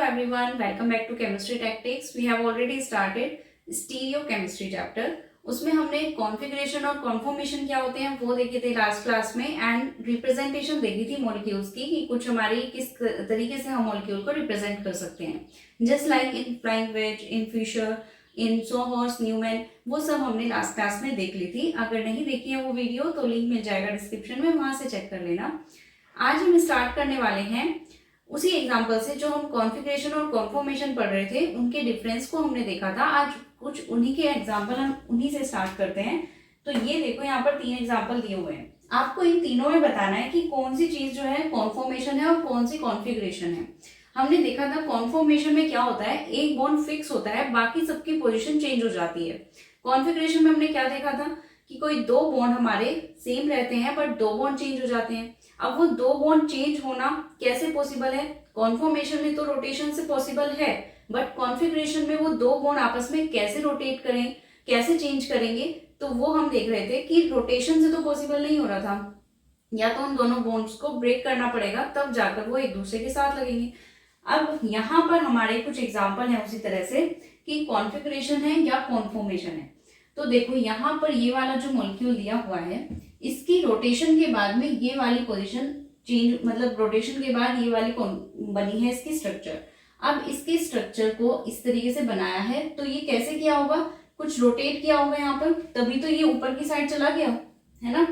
everyone, welcome back to Chemistry Tactics. We have already started Stereochemistry chapter. उसमें हमने configuration और conformation क्या होते हैं वो देखे थे लास्ट क्लास में, एंड रिप्रेजेंटेशन देखी थी मॉलिक्यूल्स की कि कुछ हमारी किस तरीके से हम मॉलिक्यूल को रिप्रेजेंट कर सकते हैं, just like in flying wedge, in Fischer, in sawhorse, Newman, वो सब हमने लास्ट क्लास में देख ली थी. अगर नहीं देखी है वो वीडियो तो लिंक मिल जाएगा डिस्क्रिप्शन में, वहां से चेक कर लेना. आज हम स्टार्ट करने वाले हैं उसी एग्जाम्पल से जो हम कॉन्फ़िगरेशन और कॉन्फॉर्मेशन पढ़ रहे थे, उनके डिफरेंस को हमने देखा था. आज कुछ उन्हीं के एग्जाम्पल हम उन्हीं से स्टार्ट करते हैं. तो ये देखो, यहाँ पर 3 एग्जाम्पल दिए हुए हैं. आपको इन तीनों में बताना है कि कौन सी चीज जो है कॉन्फॉर्मेशन है और कौन सी कॉन्फ़िगरेशन है. हमने देखा था कॉन्फॉर्मेशन में क्या होता है, एक बॉन्ड फिक्स होता है, बाकी सबकी पोजिशन चेंज हो जाती है. कॉन्फ़िगरेशन में हमने क्या देखा था कि कोई 2 बॉन्ड हमारे सेम रहते हैं बट 2 बॉन्ड चेंज हो जाते हैं. अब वो 2 बॉन्ड चेंज होना कैसे पॉसिबल है? कॉन्फॉर्मेशन में तो रोटेशन से पॉसिबल है, बट कॉन्फ़िगरेशन में वो 2 बॉन्ड आपस में कैसे रोटेट करें, कैसे चेंज करेंगे, तो वो हम देख रहे थे कि रोटेशन से तो पॉसिबल नहीं हो रहा था, या तो उन दोनों बॉन्ड्स को ब्रेक करना पड़ेगा तब जाकर वो एक दूसरे के साथ लगेंगे. अब यहाँ पर हमारे कुछ एग्जाम्पल हैं उसी तरह से कि कॉन्फ़िगरेशन है या कॉन्फॉर्मेशन है. तो देखो यहाँ पर ये वाला जो मॉलिक्यूल दिया हुआ है, इसकी रोटेशन के बाद में ये वाली पोजीशन चेंज, मतलब रोटेशन के बाद ये वाली बनी है इसकी स्ट्रक्चर. अब इसके स्ट्रक्चर को इस तरीके से बनाया है, तो ये कैसे किया होगा, कुछ रोटेट किया होगा यहाँ पर, तभी तो ये ऊपर की साइड चला गया है ना.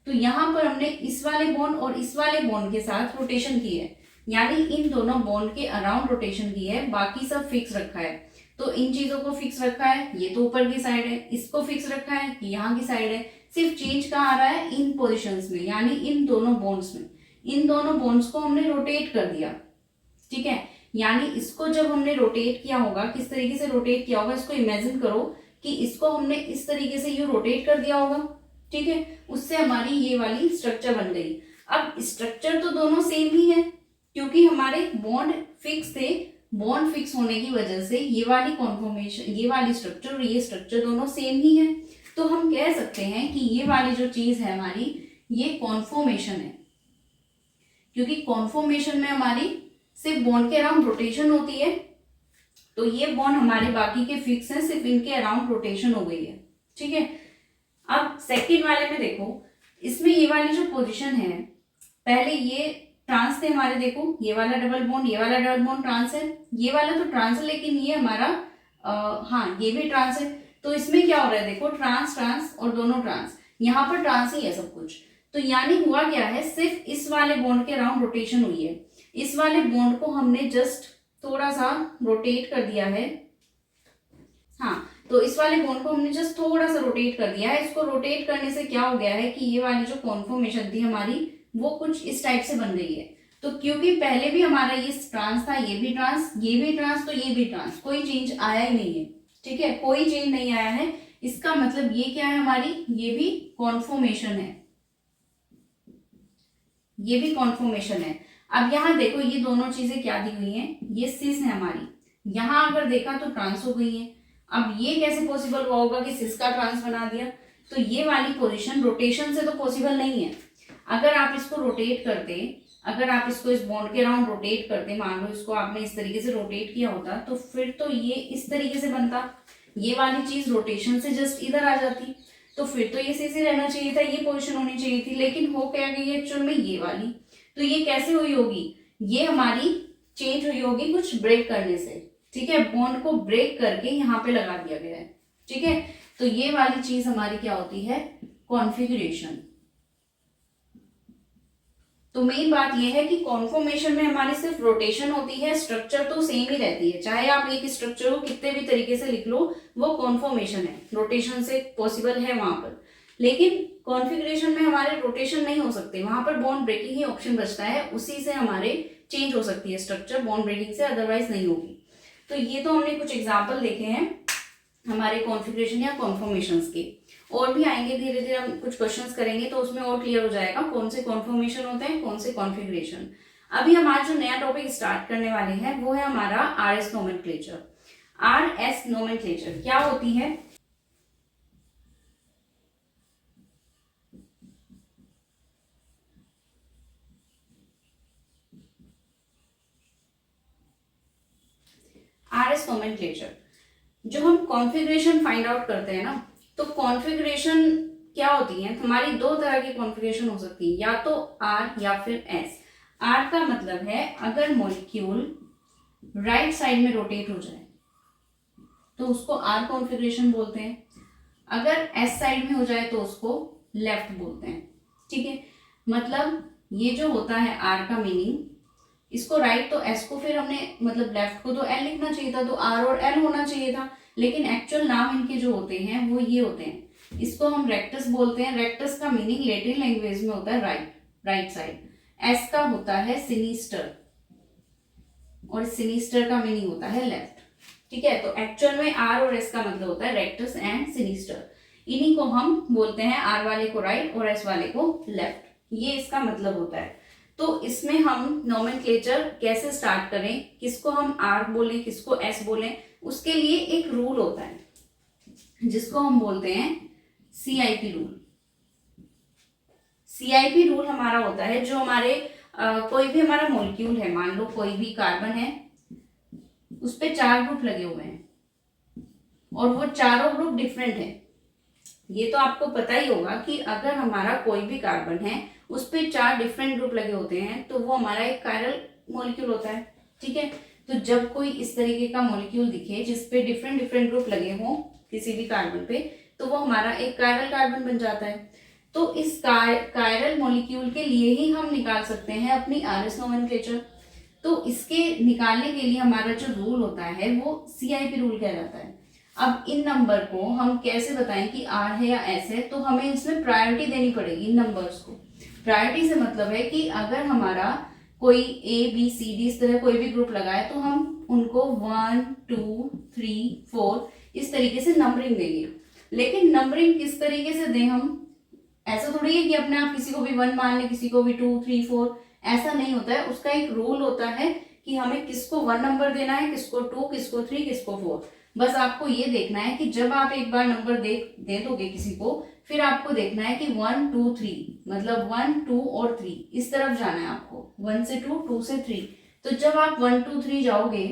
तो यहाँ पर हमने इस वाले बॉन्ड और इस वाले बॉन्ड के साथ रोटेशन की है, यानी इन दोनों बॉन्ड के अराउंड रोटेशन की है, बाकी सब फिक्स रखा है. तो इन चीजों को फिक्स रखा है, ये तो ऊपर की साइड है, इसको फिक्स रखा है, यहाँ की साइड है. सिर्फ चेंज कहाँ आ रहा है, इन पोजिशंस में, यानी इन दोनों बॉन्ड्स में. इन दोनों बॉन्ड्स को हमने रोटेट कर दिया, ठीक है. यानी इसको जब हमने रोटेट किया होगा, किस तरीके से रोटेट किया होगा, इसको इमेजिन करो कि इसको हमने इस तरीके से ये रोटेट कर दिया होगा, ठीक है. उससे हमारी ये वाली स्ट्रक्चर बन गई. अब स्ट्रक्चर तो दोनों सेम ही है, क्योंकि हमारे बॉन्ड फिक्स थे. बॉन्ड फिक्स होने की वजह से ये वाली कॉन्फॉर्मेशन, ये वाली स्ट्रक्चर और ये स्ट्रक्चर दोनों सेम ही है. तो हम कह सकते हैं कि ये वाली जो चीज है हमारी, ये कॉन्फॉर्मेशन है, क्योंकि कॉन्फॉर्मेशन में हमारी सिर्फ बॉन्ड के अराउंड रोटेशन होती है. तो ये बॉन्ड हमारे बाकी के फिक्स हैं, सिर्फ इनके अराउंड रोटेशन हो गई है, ठीक है. अब सेकेंड वाले में देखो, इसमें ये वाली जो पोजिशन है, पहले ये ट्रांस थे हमारे, देखो ये वाला डबल बॉन्ड, ये वाला डबल बॉन्ड ट्रांस है, ये वाला तो ट्रांस है, लेकिन ये हमारा हाँ ये भी ट्रांस है. तो इसमें क्या हो रहा है, देखो ट्रांस ट्रांस और दोनों ट्रांस, यहाँ पर ट्रांस ही है सब कुछ. तो यानी हुआ क्या है, सिर्फ इस वाले बॉन्ड के अराउंड रोटेशन हुई है. इस वाले बॉन्ड को हमने जस्ट थोड़ा सा रोटेट कर दिया है. हाँ, तो इस वाले बॉन्ड को हमने जस्ट थोड़ा सा रोटेट कर दिया है. इसको रोटेट करने से क्या हो गया है कि ये वाली जो कॉन्फॉर्मेशन थी हमारी, वो कुछ इस टाइप से बन गई है. तो क्योंकि पहले भी हमारा ये ट्रांस था, ये भी ट्रांस, ये भी ट्रांस, तो ये भी ट्रांस, कोई चेंज आया ही नहीं है, ठीक है, कोई चेंज नहीं आया है. इसका मतलब ये क्या है हमारी, ये भी कॉन्फॉर्मेशन है, ये भी कॉन्फॉर्मेशन है. अब यहाँ देखो, ये दोनों चीजें क्या दी हुई हैं, ये सिस है हमारी, यहाँ अगर देखा तो ट्रांस हो गई है. अब ये कैसे पॉसिबल हुआ होगा कि सिस का ट्रांस बना दिया? तो ये वाली पोजीशन रोटेशन से तो पॉसिबल नहीं है. अगर आप इसको रोटेट करते, अगर आप इसको इस बॉन्ड के अराउंड रोटेट करते, मान लो इसको आपने इस तरीके से रोटेट किया होता, तो फिर तो ये इस तरीके से बनता, ये वाली चीज रोटेशन से जस्ट इधर आ जाती, तो फिर तो ये सीधे रहना चाहिए था, ये पोजीशन होनी चाहिए थी. लेकिन हो क्या गई एक्चुअल में, ये वाली. तो ये कैसे हुई होगी, ये हमारी चेंज हुई होगी कुछ ब्रेक करने से, ठीक है. बॉन्ड को ब्रेक करके यहाँ पे लगा दिया गया है, ठीक है. तो ये वाली चीज हमारी क्या होती है, कॉन्फ़िगरेशन. तो मेन बात यह है कि कॉन्फॉर्मेशन में हमारी सिर्फ रोटेशन होती है, स्ट्रक्चर तो सेम ही रहती है. चाहे आप एक स्ट्रक्चर को कितने भी तरीके से लिख लो, वो कॉन्फॉर्मेशन है, रोटेशन से पॉसिबल है वहां पर. लेकिन कॉन्फ़िगरेशन में हमारे रोटेशन नहीं हो सकते, वहां पर बॉन्ड ब्रेकिंग ही ऑप्शन बचता है, उसी से हमारे चेंज हो सकती है स्ट्रक्चर, बॉन्ड ब्रेकिंग से अदरवाइज नहीं होगी. तो ये तो हमने कुछ एग्जाम्पल देखे हैं हमारे कॉन्फ़िगरेशन या कॉन्फॉर्मेशंस के. और भी आएंगे, धीरे धीरे हम कुछ क्वेश्चंस करेंगे तो उसमें और क्लियर हो जाएगा कौन से कॉन्फॉर्मेशन होते हैं, कौन से कॉन्फ़िगरेशन. अभी हम आज जो नया टॉपिक स्टार्ट करने वाले हैं वो है हमारा आरएस नोमेनक्लेचर. आरएस नोमेनक्लेचर क्या होती है? RS nomenclature. जो हम कॉन्फ़िगरेशन फाइंड आउट करते हैं ना, तो कॉन्फ़िगरेशन क्या होती है, हमारी दो तरह की कॉन्फ़िगरेशन हो सकती है, या तो R या फिर S। R का मतलब है अगर मॉलिक्यूल राइट साइड में रोटेट हो जाए तो उसको R कॉन्फ़िगरेशन बोलते हैं, अगर S साइड में हो जाए तो उसको लेफ्ट बोलते हैं। ठीक है, मतलब ये जो होता है R का मीनिंग, इसको राइट तो S को फिर हमने मतलब लेफ्ट को तो L लिखना चाहिए था, तो R और L होना चाहिए था, लेकिन एक्चुअल नाम इनके जो होते हैं वो ये होते हैं। इसको हम रेक्टस बोलते हैं। रेक्टस का मीनिंग लैटिन लैंग्वेज में होता है राइट साइड। S का होता है सिनिस्टर, और सिनिस्टर का मीनिंग होता है लेफ्ट। ठीक है, तो एक्चुअल में R और S का मतलब होता है रेक्टस एंड सिनिस्टर। इन्हीं को हम बोलते हैं, R वाले को राइट और S वाले को लेफ्ट, ये इसका मतलब होता है। तो इसमें हम नोमेनक्लेचर कैसे स्टार्ट करें, किसको हम R बोलें किसको S बोलें, उसके लिए एक रूल होता है जिसको हम बोलते हैं CIP रूल। CIP रूल हमारा होता है, जो हमारे कोई भी हमारा मॉलिक्यूल है, मान लो कोई भी कार्बन है, उस पे 4 ग्रुप लगे हुए हैं और वो चारों ग्रुप डिफरेंट है। ये तो आपको पता ही होगा कि अगर हमारा कोई भी कार्बन है उस पे 4 डिफरेंट ग्रुप लगे होते हैं तो वो हमारा एक कायरल मॉलिक्यूल होता है। ठीक है, तो जब कोई इस तरीके का मॉलिक्यूल दिखे जिसपे डिफरेंट डिफरेंट ग्रुप लगे हों किसी भी कार्बन पे, तो वो हमारा एक कायरल कार्बन बन जाता है। तो इस कायरल मॉलिक्यूल के लिए ही हम निकाल सकते हैं अपनी RS नोमेनक्लेचर। तो इसके निकालने के लिए हमारा जो रूल होता है वो CIP रूल कहलाता है। अब इन नंबर को हम कैसे बताएं कि R है या S है, तो हमें इसमें प्रायोरिटी देनी पड़ेगी इन नंबर्स को। प्रायोरिटी से मतलब है कि अगर हमारा कोई ABCD इस तरह कोई भी ग्रुप लगा है तो हम उनको 1 2 3 4 इस तरीके से नंबरिंग देंगे। लेकिन नंबरिंग किस तरीके से दें, हम ऐसा थोड़ी है कि अपने आप किसी को भी 1 मान ले किसी को भी 2 3 4, ऐसा नहीं होता है। उसका एक रूल होता है कि हमें किसको 1 नंबर देना है, किसको 2, किसको 3, किसको 4। बस आपको ये देखना है कि जब आप एक बार नंबर दे दोगे किसी को, फिर आपको देखना है कि 1 2 3, मतलब 1 2 और 3 इस तरफ जाना है आपको, 1 से 2 2 से 3। तो जब आप 1 2 3 जाओगे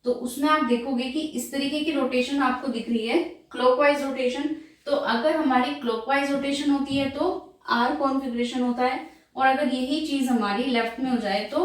तो उसमें आप देखोगे कि इस तरीके की रोटेशन आपको दिख रही है, क्लॉकवाइज रोटेशन। तो अगर हमारी क्लॉकवाइज रोटेशन होती है तो R कॉन्फ़िगरेशन होता है, और अगर यही चीज हमारी लेफ्ट में हो जाए तो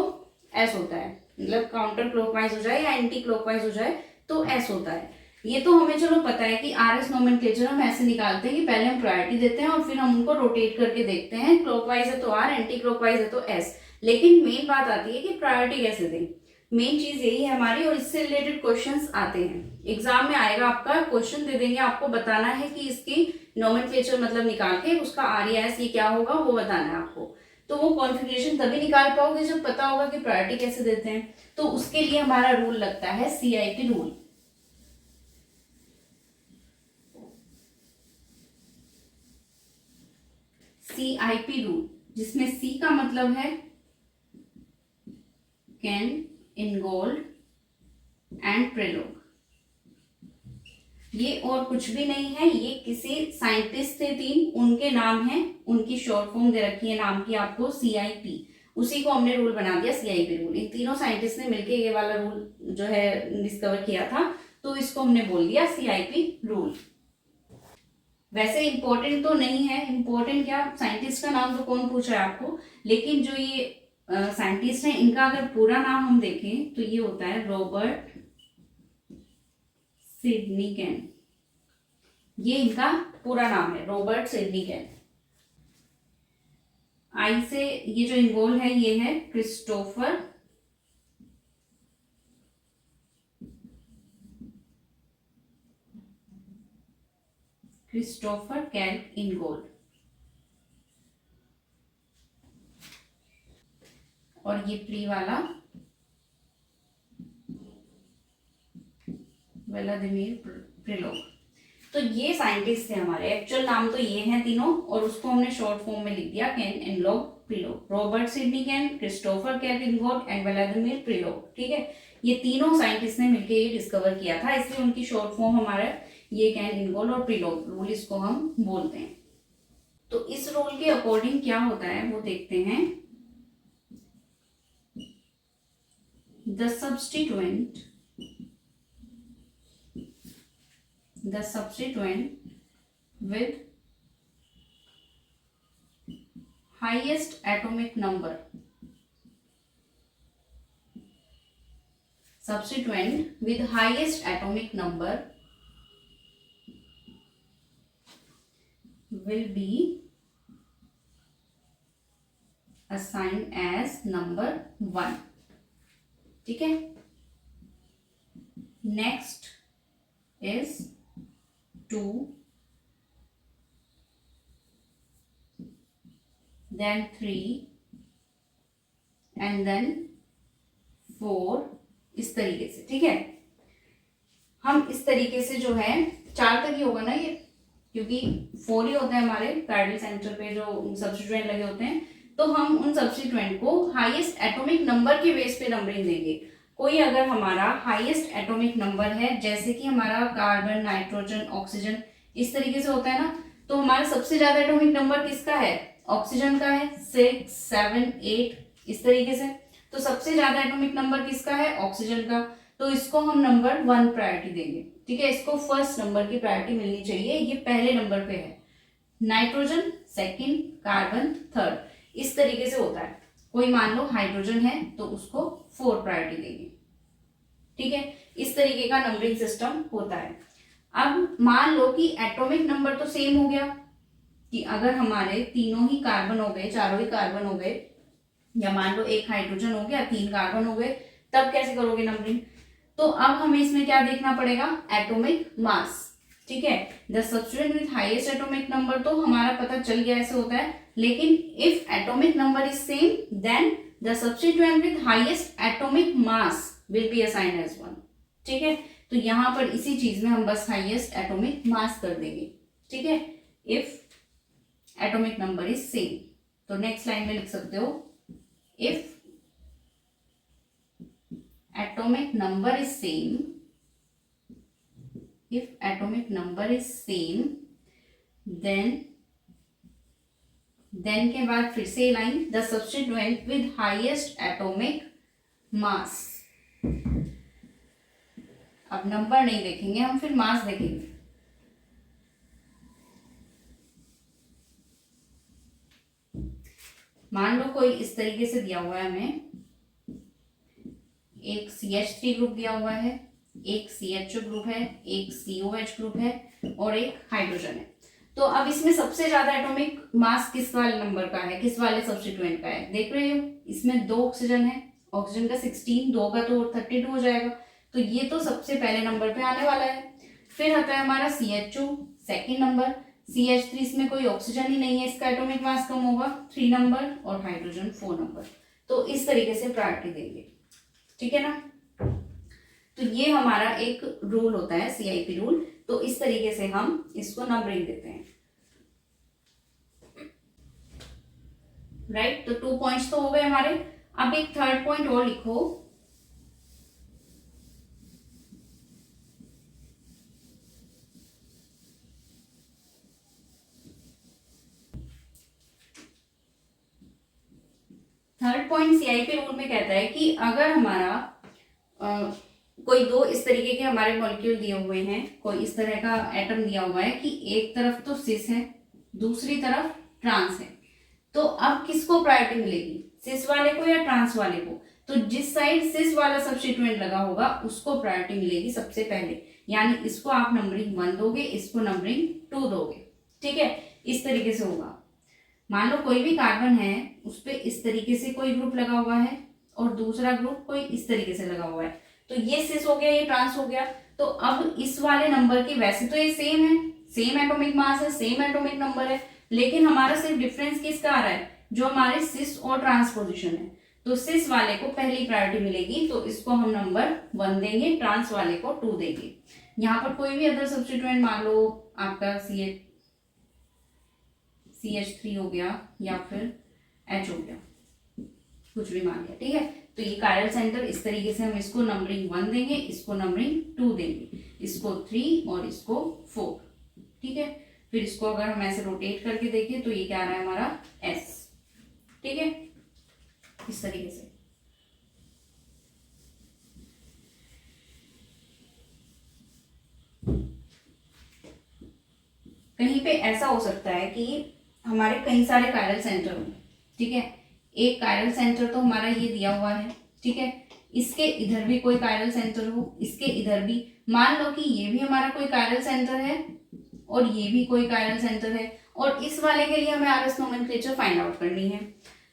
S होता है, मतलब काउंटर क्लॉकवाइज हो जाए या एंटी क्लॉकवाइज हो जाए तो S होता है। ये तो हमें चलो पता है कि RS नोमेनक्लेचर हम ऐसे निकालते हैं कि पहले हम प्रायोरिटी देते हैं और फिर हम उनको रोटेट करके देखते हैं, क्लॉकवाइज है तो R, एंटी क्लॉकवाइज है तो S। लेकिन मेन बात आती है कि प्रायोरिटी कैसे दें, मेन चीज यही है हमारी, और इससे रिलेटेड क्वेश्चंस आते हैं एग्जाम में आएगा, आपका क्वेश्चन दे देंगे, आपको बताना है कि इसकी नोमेनक्लेचर मतलब निकाल के उसका R या S ये क्या होगा वो बताना है आपको। तो वो कॉन्फ़िगरेशन तभी निकाल पाओगे जब पता होगा कि प्रायोरिटी कैसे देते हैं। तो उसके लिए हमारा रूल लगता है CIP रूल। CIP रूल, जिसमें C का मतलब है कैन, इनगोल्ड एंड प्रेलोग। ये और कुछ भी नहीं है, ये किसी साइंटिस्ट थे 3, उनके नाम हैं, उनकी शॉर्ट फॉर्म दे रखी है नाम की आपको CIP, उसी को हमने रूल बना दिया CIP रूल। इन तीनों साइंटिस्ट ने मिलकर ये वाला रूल जो है डिस्कवर किया था, तो इसको हमने बोल दिया CIP रूल। वैसे इंपॉर्टेंट तो नहीं है, इंपॉर्टेंट क्या, साइंटिस्ट का नाम तो कौन पूछा है आपको, लेकिन जो ये साइंटिस्ट हैं इनका अगर पूरा नाम हम देखें तो ये होता है रॉबर्ट सिडनी कैन। ये इनका पूरा नाम है, रॉबर्ट सिडनी कैन। आई से ये जो इन्वॉल्व है ये है क्रिस्टोफर कैल्क इनगोल्ड। और ये प्री वाला व्लादिमीर प्रिलोग। तो ये साइंटिस्ट थे हमारे, एक्चुअल नाम तो ये हैं तीनों, और उसको हमने शॉर्ट फॉर्म में लिख दिया Cahn Ingold Prelog. Robert Sidney Cahn, Christopher Kelk Ingold and Vladimir Prelog. ठीक है, ये तीनों साइंटिस्ट ने मिलकर ये डिस्कवर किया था, इसलिए उनकी शॉर्ट फॉर्म हमारा ये कैन, इनगोल्ड और प्रिलोग रूल इसको हम बोलते हैं। तो इस रूल के अकॉर्डिंग क्या होता है वो देखते हैं। The substituent the substituent with highest atomic number, substituent with highest atomic number will be assigned as number 1. ठीक है. Next is 2, then 3 and then 4, इस तरीके से. ठीक है. हम इस तरीके से जो है 4 तक ही होगा ना ये, क्योंकि 4 ही होते हैं हमारे पैरेलल सेंटर पे जो सब्स्टिट्यूएंट लगे होते हैं. तो हम उन सब्स्टिट्यूएंट को हाईएस्ट एटॉमिक नंबर के बेस पे नंबरिंग देंगे. कोई अगर हमारा हाईएस्ट एटॉमिक नंबर है, जैसे कि हमारा कार्बन, नाइट्रोजन, ऑक्सीजन, इस तरीके से होता है ना, तो हमारा सबसे ज्यादा एटॉमिक नंबर किसका है? ऑक्सीजन का है, 6, 7, 8, इस तरीके से. तो सबसे ज्यादा एटॉमिक नंबर किसका है? ऑक्सीजन का. तो इसको हम नंबर 1 प्रायोरिटी देंगे. ठीक है. इसको फर्स्ट नंबर की प्रायोरिटी मिलनी चाहिए, ये पहले नंबर पे है. नाइट्रोजन सेकंड, कार्बन थर्ड, इस तरीके से होता है. कोई मान लो हाइड्रोजन है तो उसको 4 प्रायोरिटी देंगे. ठीक है. इस तरीके का नंबरिंग सिस्टम होता है. अब मान लो कि एटॉमिक नंबर तो सेम हो गया, कि अगर हमारे तीनों ही कार्बन हो गए, चारों ही कार्बन हो गए, या मान लो एक हाइड्रोजन हो गया, 3 कार्बन हो गए, तब कैसे करोगे नंबरिंग? तो अब हमें इसमें क्या देखना पड़ेगा? Atomic mass. ठीक है. The substituent with highest atomic number तो हमारा पता चल गया ऐसे होता है. लेकिन if atomic number is same, then the substituent with highest atomic mass will be assigned as 1. ठीक है. तो यहां पर इसी चीज में हम बस हाईएस्ट एटॉमिक मास कर देंगे. ठीक है. If atomic number is same, तो नेक्स्ट लाइन में लिख सकते हो, if atomic number is same, if atomic number is same, then के बाद फिर से line, the substituent with highest atomic mass. अब नंबर नहीं देखेंगे हम, फिर मास देखेंगे. मान लो कोई इस तरीके से दिया हुआ है हमें, एक CH3 ग्रुप दिया हुआ है, एक CHO ग्रुप है, एक COH ग्रुप है और एक हाइड्रोजन है. तो अब इसमें सबसे ज्यादा एटॉमिक मास किस वाले नंबर का है, किस वाले सब्स्टिट्यूएंट का है? देख रहे हो, इसमें 2 ऑक्सीजन है, ऑक्सीजन का 16, 2 का तो 32 हो जाएगा. तो ये तो सबसे पहले नंबर पे आने वाला है. फिर आता है हमारा CHO सेकेंड नंबर, CH3 इसमें कोई ऑक्सीजन ही नहीं है, इसका एटॉमिक मास कम होगा, 3 नंबर, और हाइड्रोजन 4 नंबर. तो इस तरीके से प्रायोरिटी देंगे. ठीक है ना. तो ये हमारा एक रूल होता है, CIP रूल. तो इस तरीके से हम इसको नंबरिंग देते हैं. राइट. तो 2 पॉइंट्स तो हो गए हमारे. अब एक थर्ड पॉइंट और लिखो. थर्ड पॉइंट CIP रूल में कहता है कि अगर हमारा कोई 2 इस तरीके के हमारे मॉलिक्यूल दिए हुए हैं, कोई इस तरह का एटम दिया हुआ है कि एक तरफ तो सिस है, दूसरी तरफ ट्रांस है, तो अब किसको प्रायोरिटी मिलेगी? सिस वाले को या ट्रांस वाले को? तो जिस साइड सिस वाला सब्स्टिट्यूएंट लगा होगा उसको प्रायोरिटी मिलेगी सबसे पहले. यानी इसको आप नंबरिंग 1 दोगे, इसको नंबरिंग 2 दोगे. ठीक है. इस तरीके से होगा. मान लो कोई भी कार्बन है, उस पे इस तरीके से कोई ग्रुप लगा हुआ है और दूसरा ग्रुप कोई इस तरीके से लगा हुआ है. तो ये सिस हो गया, ये ट्रांस हो गया. तो अब इस वाले नंबर की, वैसे तो ये सेम है, सेम एटॉमिक मास है, सेम एटॉमिक नंबर है, लेकिन हमारा सिर्फ डिफरेंस किसका आ रहा है? जो हमारे सिस और ट्रांस पोजिशन है. तो सिस वाले को पहली प्रायोरिटी मिलेगी, तो इसको हम नंबर 1 देंगे, ट्रांस वाले को 2 देंगे. यहाँ पर कोई भी अदर सब्स्टिट्यूएंट, मान लो आपका CH3 हो गया या फिर H हो गया, कुछ भी मान लिया. ठीक है. तो ये कायरल सेंटर, इस तरीके से हम इसको नंबरिंग 1 देंगे, इसको नंबरिंग 2 देंगे, इसको 3 और इसको 4. ठीक है. फिर इसको अगर हम ऐसे रोटेट करके देखें तो ये क्या आ रहा है हमारा? S. ठीक है. इस तरीके से. कहीं पे ऐसा हो सकता है कि हमारे कई सारे कायरल सेंटर हो, ठीक है। एक कायरल सेंटर तो हमारा ये दिया हुआ है, ठीक है। इसके इधर भी कोई कायरल सेंटर हो, इसके इधर भी, मान लो कि ये भी हमारा कोई कायरल सेंटर है और ये भी कोई कायरल सेंटर है, और इस वाले के लिए हमें आरएस नोमेनक्लेचर फाइंड आउट करनी है।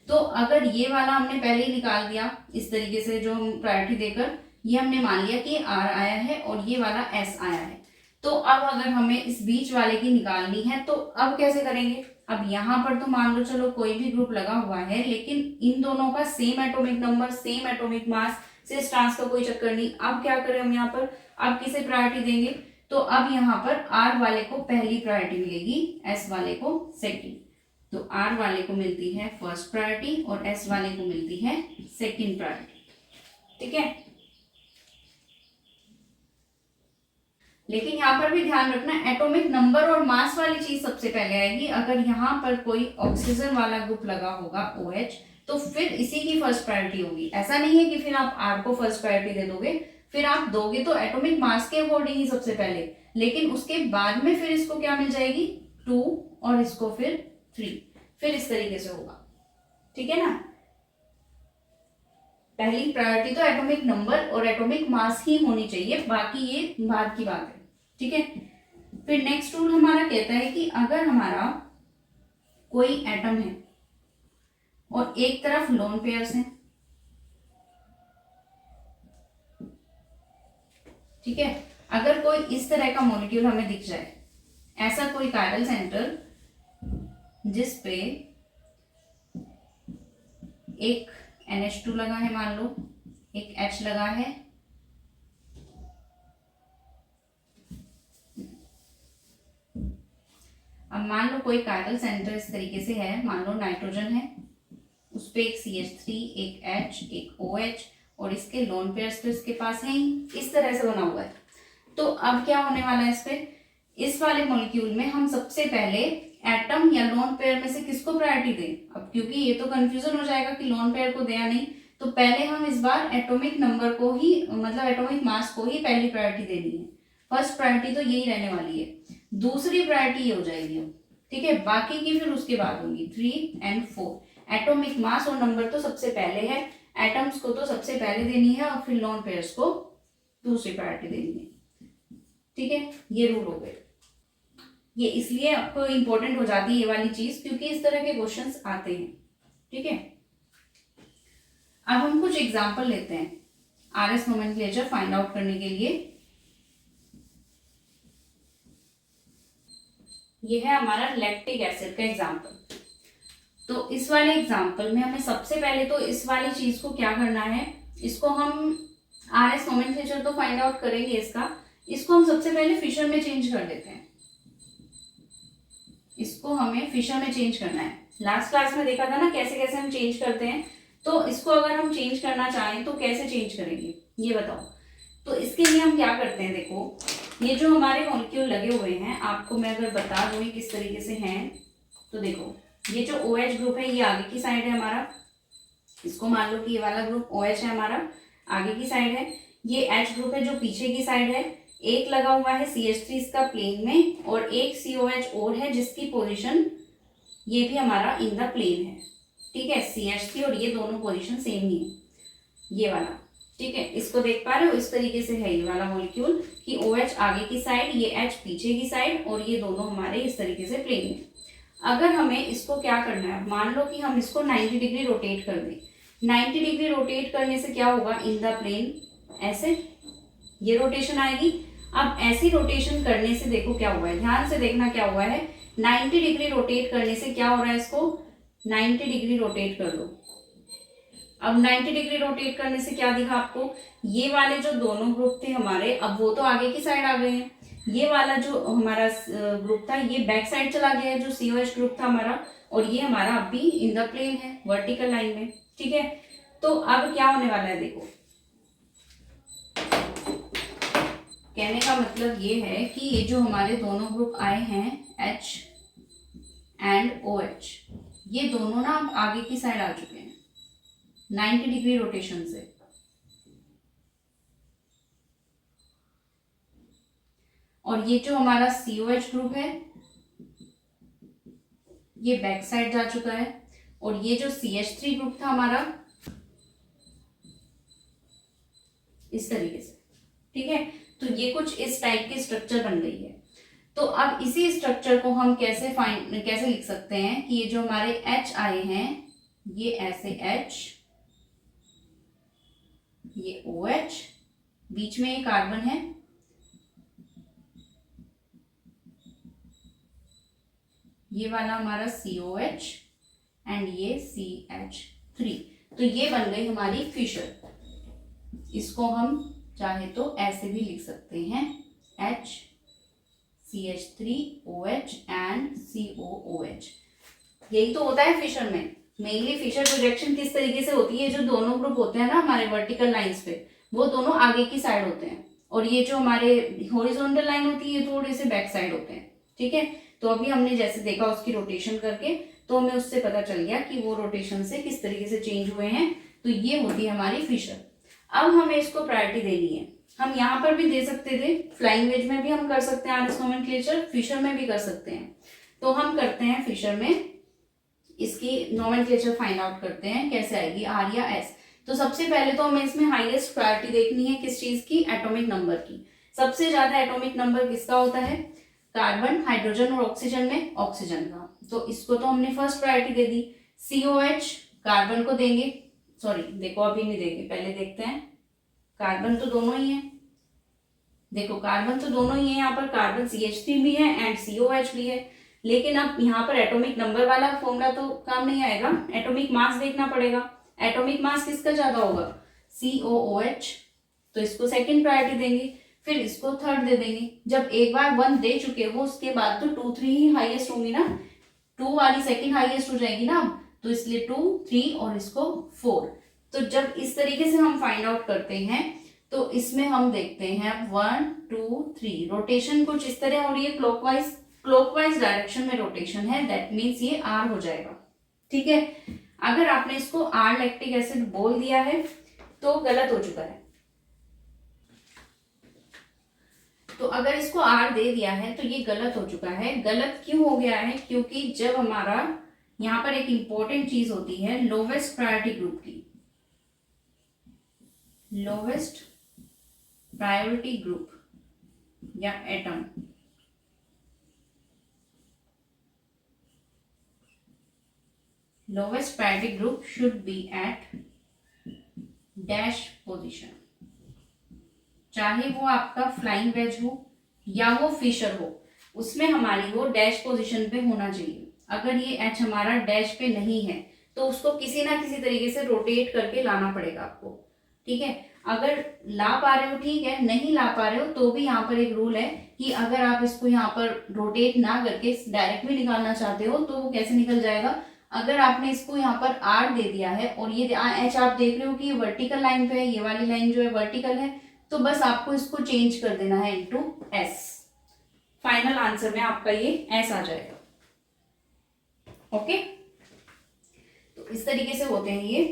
तो अगर ये वाला हमने पहले ही निकाल दिया इस तरीके से, जो हम प्रायोरिटी देकर, ये हमने मान लिया कि आर आया है और ये वाला एस आया है। तो अब अगर हमें इस बीच वाले की निकालनी है तो अब कैसे करेंगे? अब यहाँ पर तो मान लो चलो कोई भी ग्रुप लगा हुआ है, लेकिन इन दोनों का same atomic number, same atomic mass, cis trans का कोई चक्कर नहीं। अब क्या करें हम यहाँ पर, अब किसे प्रायोरिटी देंगे? तो अब यहाँ पर आर वाले को पहली प्रायोरिटी मिलेगी, एस वाले को सेकंड। तो आर वाले को मिलती है फर्स्ट प्रायोरिटी और एस वाले को मिलती है सेकंड प्रायोरिटी, ठीक है। लेकिन यहाँ पर भी ध्यान रखना, एटॉमिक नंबर और मास वाली चीज सबसे पहले आएगी। अगर यहाँ पर कोई ऑक्सीजन वाला ग्रुप लगा होगा OH, तो फिर इसी की फर्स्ट प्रायोरिटी होगी। ऐसा नहीं है कि फिर आप आर को फर्स्ट प्रायोरिटी दे दोगे, फिर आप दोगे तो एटॉमिक मास के अकॉर्डिंग ही सबसे पहले, लेकिन उसके बाद में फिर इसको क्या मिल जाएगी, 2, और इसको फिर 3, फिर इस तरीके से होगा, ठीक है ना। पहली प्रायोरिटी तो एटॉमिक नंबर और एटॉमिक मास ही होनी चाहिए, बाकी ये बाद की बात है, ठीक है। फिर नेक्स्ट रूल हमारा कहता है कि अगर हमारा कोई एटम है और एक तरफ लोन पेयर्स हैं, ठीक है, अगर कोई इस तरह का मॉलिक्यूल हमें दिख जाए, ऐसा कोई कायरल सेंटर जिस पे एक NH2 लगा है, मान लो एक H लगा है, अब मान लो कोई कायरल सेंटर इस तरीके से है, मान लो नाइट्रोजन है, उस पे एक CH3, एक H, एक OH, और इसके लोन पेयर्स तो इसके पास है ही, इस तरह से बना हुआ है। तो अब क्या होने वाला है इस पे, इस वाले मॉलिक्यूल में हम सबसे पहले एटम या लोन पेयर में से किसको प्रायोरिटी दें? अब क्योंकि ये तो कंफ्यूजन हो जाएगा कि लोन पेयर को दे या नहीं, तो पहले हम इस बार एटॉमिक नंबर को ही, मतलब एटॉमिक मास को ही पहली प्रायोरिटी देनी है। फर्स्ट प्रायोरिटी तो यही रहने वाली है, दूसरी प्रायोरिटी ये हो जाएगी अब, ठीक है। बाकी की फिर उसके बाद होंगी 3 और 4। एटॉमिक मास और नंबर तो सबसे पहले है, एटम्स को तो सबसे पहले देनी है और फिर लोन पेयर्स को दूसरी प्रायोरिटी देनी है, ठीक है। ये रूल हो गए। ये इसलिए आपको इंपॉर्टेंट हो जाती है ये वाली चीज, क्योंकि इस तरह के क्वेश्चंस आते हैं, ठीक है। अब हम कुछ एग्जांपल लेते हैं आरएस नोमेनक्लेचर फाइंड आउट करने के लिए। ये है हमारा लैक्टिक एसिड का एग्जांपल। तो इस वाले एग्जांपल में हमें सबसे पहले तो इस वाली चीज को क्या करना है, इसको हम आरएस नोमेनक्लेचर तो फाइंड आउट करेंगे इसका, इसको हम सबसे पहले फिशर में चेंज कर देते हैं। इसको हमें फिशर में चेंज करना है। लास्ट क्लास में देखा था ना कैसे कैसे हम चेंज करते हैं, तो इसको अगर हम चेंज करना चाहें तो कैसे चेंज करेंगे ये बताओ। तो इसके लिए हम क्या करते हैं, देखो ये जो हमारे मॉलिक्यूल लगे हुए हैं, आपको मैं अगर बता दूं किस तरीके से हैं, तो देखो ये जो OH ग्रुप है ये आगे की साइड है हमारा, इसको मान लो कि ये वाला ग्रुप OH है हमारा, आगे की साइड है। ये H ग्रुप है जो पीछे की साइड है, एक लगा हुआ है CH3 इसका प्लेन में, और एक COH और है जिसकी पोजीशन ये भी हमारा इन द प्लेन है, ठीक है। CH3 और ये दोनों पोजीशन सेम ही है, ये वाला, ठीक है। इसको देख पा रहे हो, इस तरीके से है ये वाला मॉलिक्यूल कि OH आगे की साइड, ये H पीछे की साइड, और ये दोनों हमारे इस तरीके से प्लेन में। अगर हमें इसको क्या करना है, मान लो कि हम इसको 90 डिग्री रोटेट कर दें। 90 डिग्री रोटेट करने से क्या होगा, इन द प्लेन ऐसे ये रोटेशन आएगी। अब ऐसी रोटेशन करने से देखो क्या हुआ है, ध्यान से देखना क्या हुआ है। 90 डिग्री रोटेट करने से क्या हो रहा है, इसको 90 डिग्री रोटेट कर लो। अब 90 डिग्री रोटेट करने से क्या दिखा आपको, ये वाले जो दोनों ग्रुप थे हमारे, अब वो तो आगे की साइड आ गए हैं। ये वाला जो हमारा ग्रुप था ये बैक साइड चला गया है, जो COH ग्रुप था हमारा, और ये हमारा अब भी इन द प्लेन है, वर्टिकल लाइन में, ठीक है। तो अब क्या होने वाला है, देखो कहने का मतलब ये है कि ये जो हमारे दोनों ग्रुप आए हैं H एंड OH, ये दोनों ना अब आगे की साइड आ चुके हैं 90 डिग्री रोटेशन से। और ये जो हमारा COH ग्रुप है ये बैक साइड जा चुका है, और ये जो CH3 ग्रुप था हमारा इस तरीके से, ठीक है। तो ये कुछ इस टाइप की स्ट्रक्चर बन गई है। तो अब इसी स्ट्रक्चर को हम कैसे लिख सकते हैं कि ये जो हमारे H आए हैं ये ऐसे H, ये OH, बीच में एक कार्बन है, ये वाला हमारा COH एंड ये CH3। तो ये बन गई हमारी फिशर। इसको हम चाहे तो ऐसे भी लिख सकते हैं H CH3OH एंड COOH। यही तो होता है फिशर में। मेनली फिशर प्रोजेक्शन किस तरीके से होती है, जो दोनों ग्रुप होते हैं ना हमारे वर्टिकल लाइंस पे, वो दोनों आगे की साइड होते हैं, और ये जो हमारे हॉरिजॉन्टल लाइन होती है ये थोड़े से बैक साइड होते हैं, ठीक है। तो अभी हमने जैसे देखा उसकी रोटेशन करके, तो हमें उससे पता चल गया कि वो रोटेशन से किस तरीके से चेंज हुए हैं। तो ये होती है हमारी फिशर। अब हमें इसको प्रायोरिटी देनी है। हम यहाँ पर भी दे सकते थे, फ्लाइंग वेज में भी हम कर सकते हैं आरएस नोमेनक्लेचर, फिशर में भी कर सकते हैं। तो हम करते हैं फिशर में, इसकी नोमेनक्लेचर फाइंड आउट करते हैं कैसे आएगी, आर या एस। तो सबसे पहले तो हमें इसमें हाईएस्ट प्रायोरिटी देखनी है किस चीज की, एटॉमिक नंबर की। सबसे ज्यादा एटॉमिक नंबर किसका होता है, कार्बन, हाइड्रोजन और ऑक्सीजन में ऑक्सीजन का। तो इसको तो हमने फर्स्ट प्रायोरिटी दे दी। COH कार्बन को देंगे, सॉरी देखो अभी नहीं देंगे, पहले देखते हैं। कार्बन तो दोनों ही है, देखो कार्बन तो दोनों ही है, यहाँ पर कार्बन CH3 भी है एंड COH भी है। लेकिन अब यहाँ पर एटॉमिक नंबर वाला फॉर्मूला तो काम नहीं आएगा, एटॉमिक मास देखना पड़ेगा। एटॉमिक मास किसका ज्यादा होगा, COOH। तो इसको सेकंड प्रायोरिटी देंगे, फिर इसको थर्ड दे देंगे। जब एक बार 1 दे चुके हो उसके बाद तो 2 3 ही हाईएस्ट होंगी ना, 2 वाली सेकंड हाईएस्ट हो जाएगी ना, तो इसलिए 2 3 और इसको 4। तो जब इस तरीके से हम फाइंड आउट करते हैं तो इसमें हम देखते हैं 1 2 3 रोटेशन कुछ इस तरह, और ये क्लॉकवाइज डायरेक्शन में रोटेशन है, दैट मीन्स ये R हो जाएगा, ठीक है। अगर आपने इसको R लैक्टिक एसिड बोल दिया है तो गलत हो चुका है। तो अगर इसको R दे दिया है तो ये गलत हो चुका है। गलत क्यों हो गया है, क्योंकि जब हमारा यहाँ पर एक इंपॉर्टेंट चीज होती है लोवेस्ट प्रायोरिटी ग्रुप की, लोवेस्ट प्रायोरिटी ग्रुप या एटम, lowest priority group should be at dash position. चाहे वो आपका फ्लाइंग वेज हो या वो फिशर हो, उसमें हमारी वो डैश पोजीशन पे होना चाहिए। अगर ये H हमारा डैश पे नहीं है तो उसको किसी ना किसी तरीके से रोटेट करके लाना पड़ेगा आपको, ठीक है। अगर ला पा रहे हो ठीक है, नहीं ला पा रहे हो तो भी यहाँ पर एक रूल है कि अगर आप इसको यहाँ पर रोटेट ना करके डायरेक्ट भी निकालना चाहते हो तो वो कैसे निकल जाएगा। अगर आपने इसको यहाँ पर R दे दिया है और ये H आप देख रहे हो कि ये वर्टिकल लाइन पे है, ये वाली लाइन जो है वर्टिकल है, तो बस आपको इसको चेंज कर देना है इनटू S। फाइनल आंसर में आपका ये S आ जाएगा, ओके। तो इस तरीके से होते हैं ये।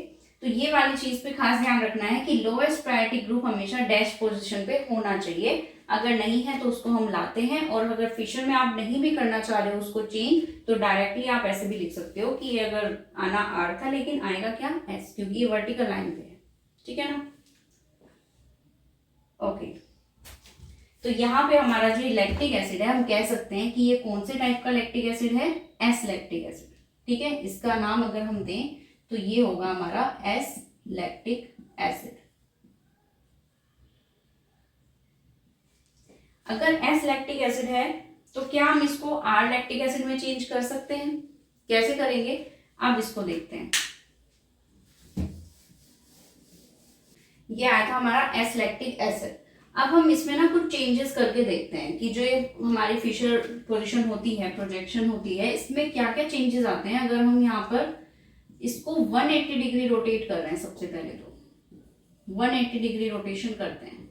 तो ये वाली चीज पे खास ध्यान रखना है कि लोवेस्ट प्रायोरिटी ग्रुप हमेशा डैश पोजीशन पे होना चाहिए। अगर नहीं है तो उसको हम लाते हैं, और अगर फिशर में आप नहीं भी करना चाह रहे हो उसको चेंज, तो डायरेक्टली आप ऐसे भी लिख सकते हो कि ये अगर आना R था लेकिन आएगा क्या S, क्योंकि ये वर्टिकल लाइन पे है, ठीक है ना, ओके। तो यहाँ पे हमारा जो लैक्टिक एसिड है हम कह सकते हैं कि ये कौन से टाइप का लैक्टिक एसिड है, S लैक्टिक एसिड, ठीक है। इसका नाम अगर हम दें तो ये होगा हमारा S लैक्टिक एसिड। अगर S लैक्टिक एसिड है तो क्या हम इसको R लैक्टिक एसिड में चेंज कर सकते हैं, कैसे करेंगे अब इसको देखते हैं। ये आया था हमारा S लैक्टिक एसिड। अब हम इसमें ना कुछ चेंजेस करके देखते हैं कि जो ये हमारी फिशर पोजीशन होती है, प्रोजेक्शन होती है, इसमें क्या क्या चेंजेस आते हैं। अगर हम यहाँ पर इसको 180 डिग्री रोटेट कर रहे हैं, सबसे पहले तो 180 डिग्री रोटेशन करते हैं,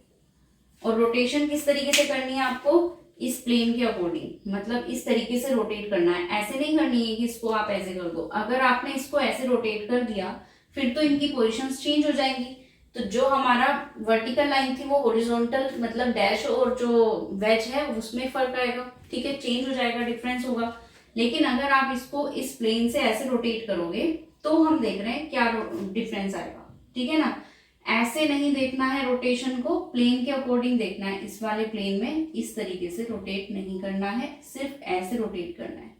और रोटेशन किस तरीके से करनी है आपको, इस प्लेन के अकॉर्डिंग, मतलब इस तरीके से रोटेट करना है। ऐसे नहीं करनी है कि इसको आप ऐसे कर दो। अगर आपने इसको ऐसे रोटेट कर दिया फिर तो इनकी पोजीशंस चेंज हो जाएंगी। तो जो हमारा वर्टिकल लाइन थी वो हॉरिजॉन्टल, मतलब डैश और जो वेज है उसमें फर्क आएगा, ठीक है, चेंज हो जाएगा, डिफरेंस होगा। लेकिन अगर आप इसको इस प्लेन से ऐसे रोटेट करोगे तो हम देख रहे हैं क्या डिफरेंस आएगा, ठीक है ना। ऐसे नहीं देखना है रोटेशन को, प्लेन के अकॉर्डिंग देखना है। इस वाले प्लेन में इस तरीके से रोटेट नहीं करना है, सिर्फ ऐसे रोटेट करना है,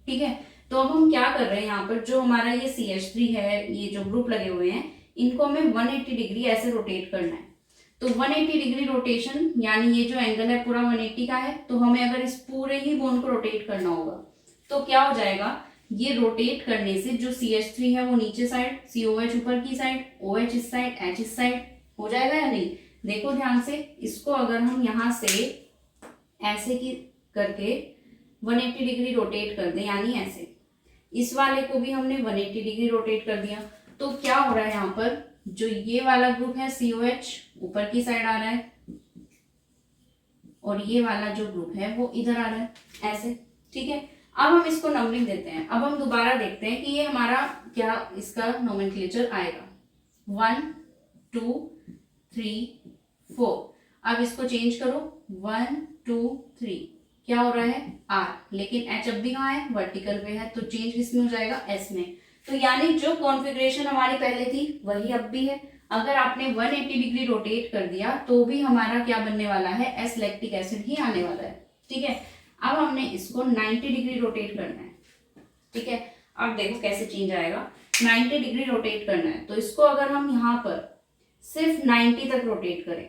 ठीक है। तो अब हम क्या कर रहे हैं, यहाँ पर जो हमारा ये CH3 है, ये जो ग्रुप लगे हुए हैं, इनको हमें 180 डिग्री ऐसे रोटेट करना है। तो 180 डिग्री रोटेशन यानी ये जो एंगल है पूरा 180 का है, तो हमें अगर इस पूरे ही बोन को रोटेट करना होगा तो क्या हो जाएगा, ये रोटेट करने से जो CH3 है वो नीचे साइड, COH ऊपर की साइड, OH इस साइड, H इस साइड हो जाएगा या नहीं। देखो ध्यान से, इसको अगर हम यहाँ से ऐसे की करके 180 डिग्री रोटेट कर दें, यानी ऐसे, इस वाले को भी हमने 180 डिग्री रोटेट कर दिया, तो क्या हो रहा है, यहाँ पर जो ये वाला ग्रुप है COH ऊपर की साइड आ रहा है और ये वाला जो ग्रुप है वो इधर आ रहा है, ऐसे, ठीक है। अब हम इसको नंबरिंग देते हैं। अब हम दोबारा देखते हैं कि ये हमारा क्या इसका नोमेनक्लेचर आएगा, 1 2 3 4। अब इसको चेंज करो, 1 2 3, क्या हो रहा है R, लेकिन H अब भी कहाँ है, वर्टिकल पे है, तो चेंज किसमें हो जाएगा, S में। तो यानी जो कॉन्फ़िगरेशन हमारी पहले थी वही अब भी है। अगर आपने 180 डिग्री रोटेट कर दिया तो भी हमारा क्या बनने वाला है, S लैक्टिक एसिड ही आने वाला है, ठीक है। अब हमने इसको 90 डिग्री रोटेट करना है, ठीक है। अब देखो कैसे चेंज आएगा, 90 डिग्री रोटेट करना है, तो इसको अगर हम यहाँ पर सिर्फ 90 तक रोटेट करें,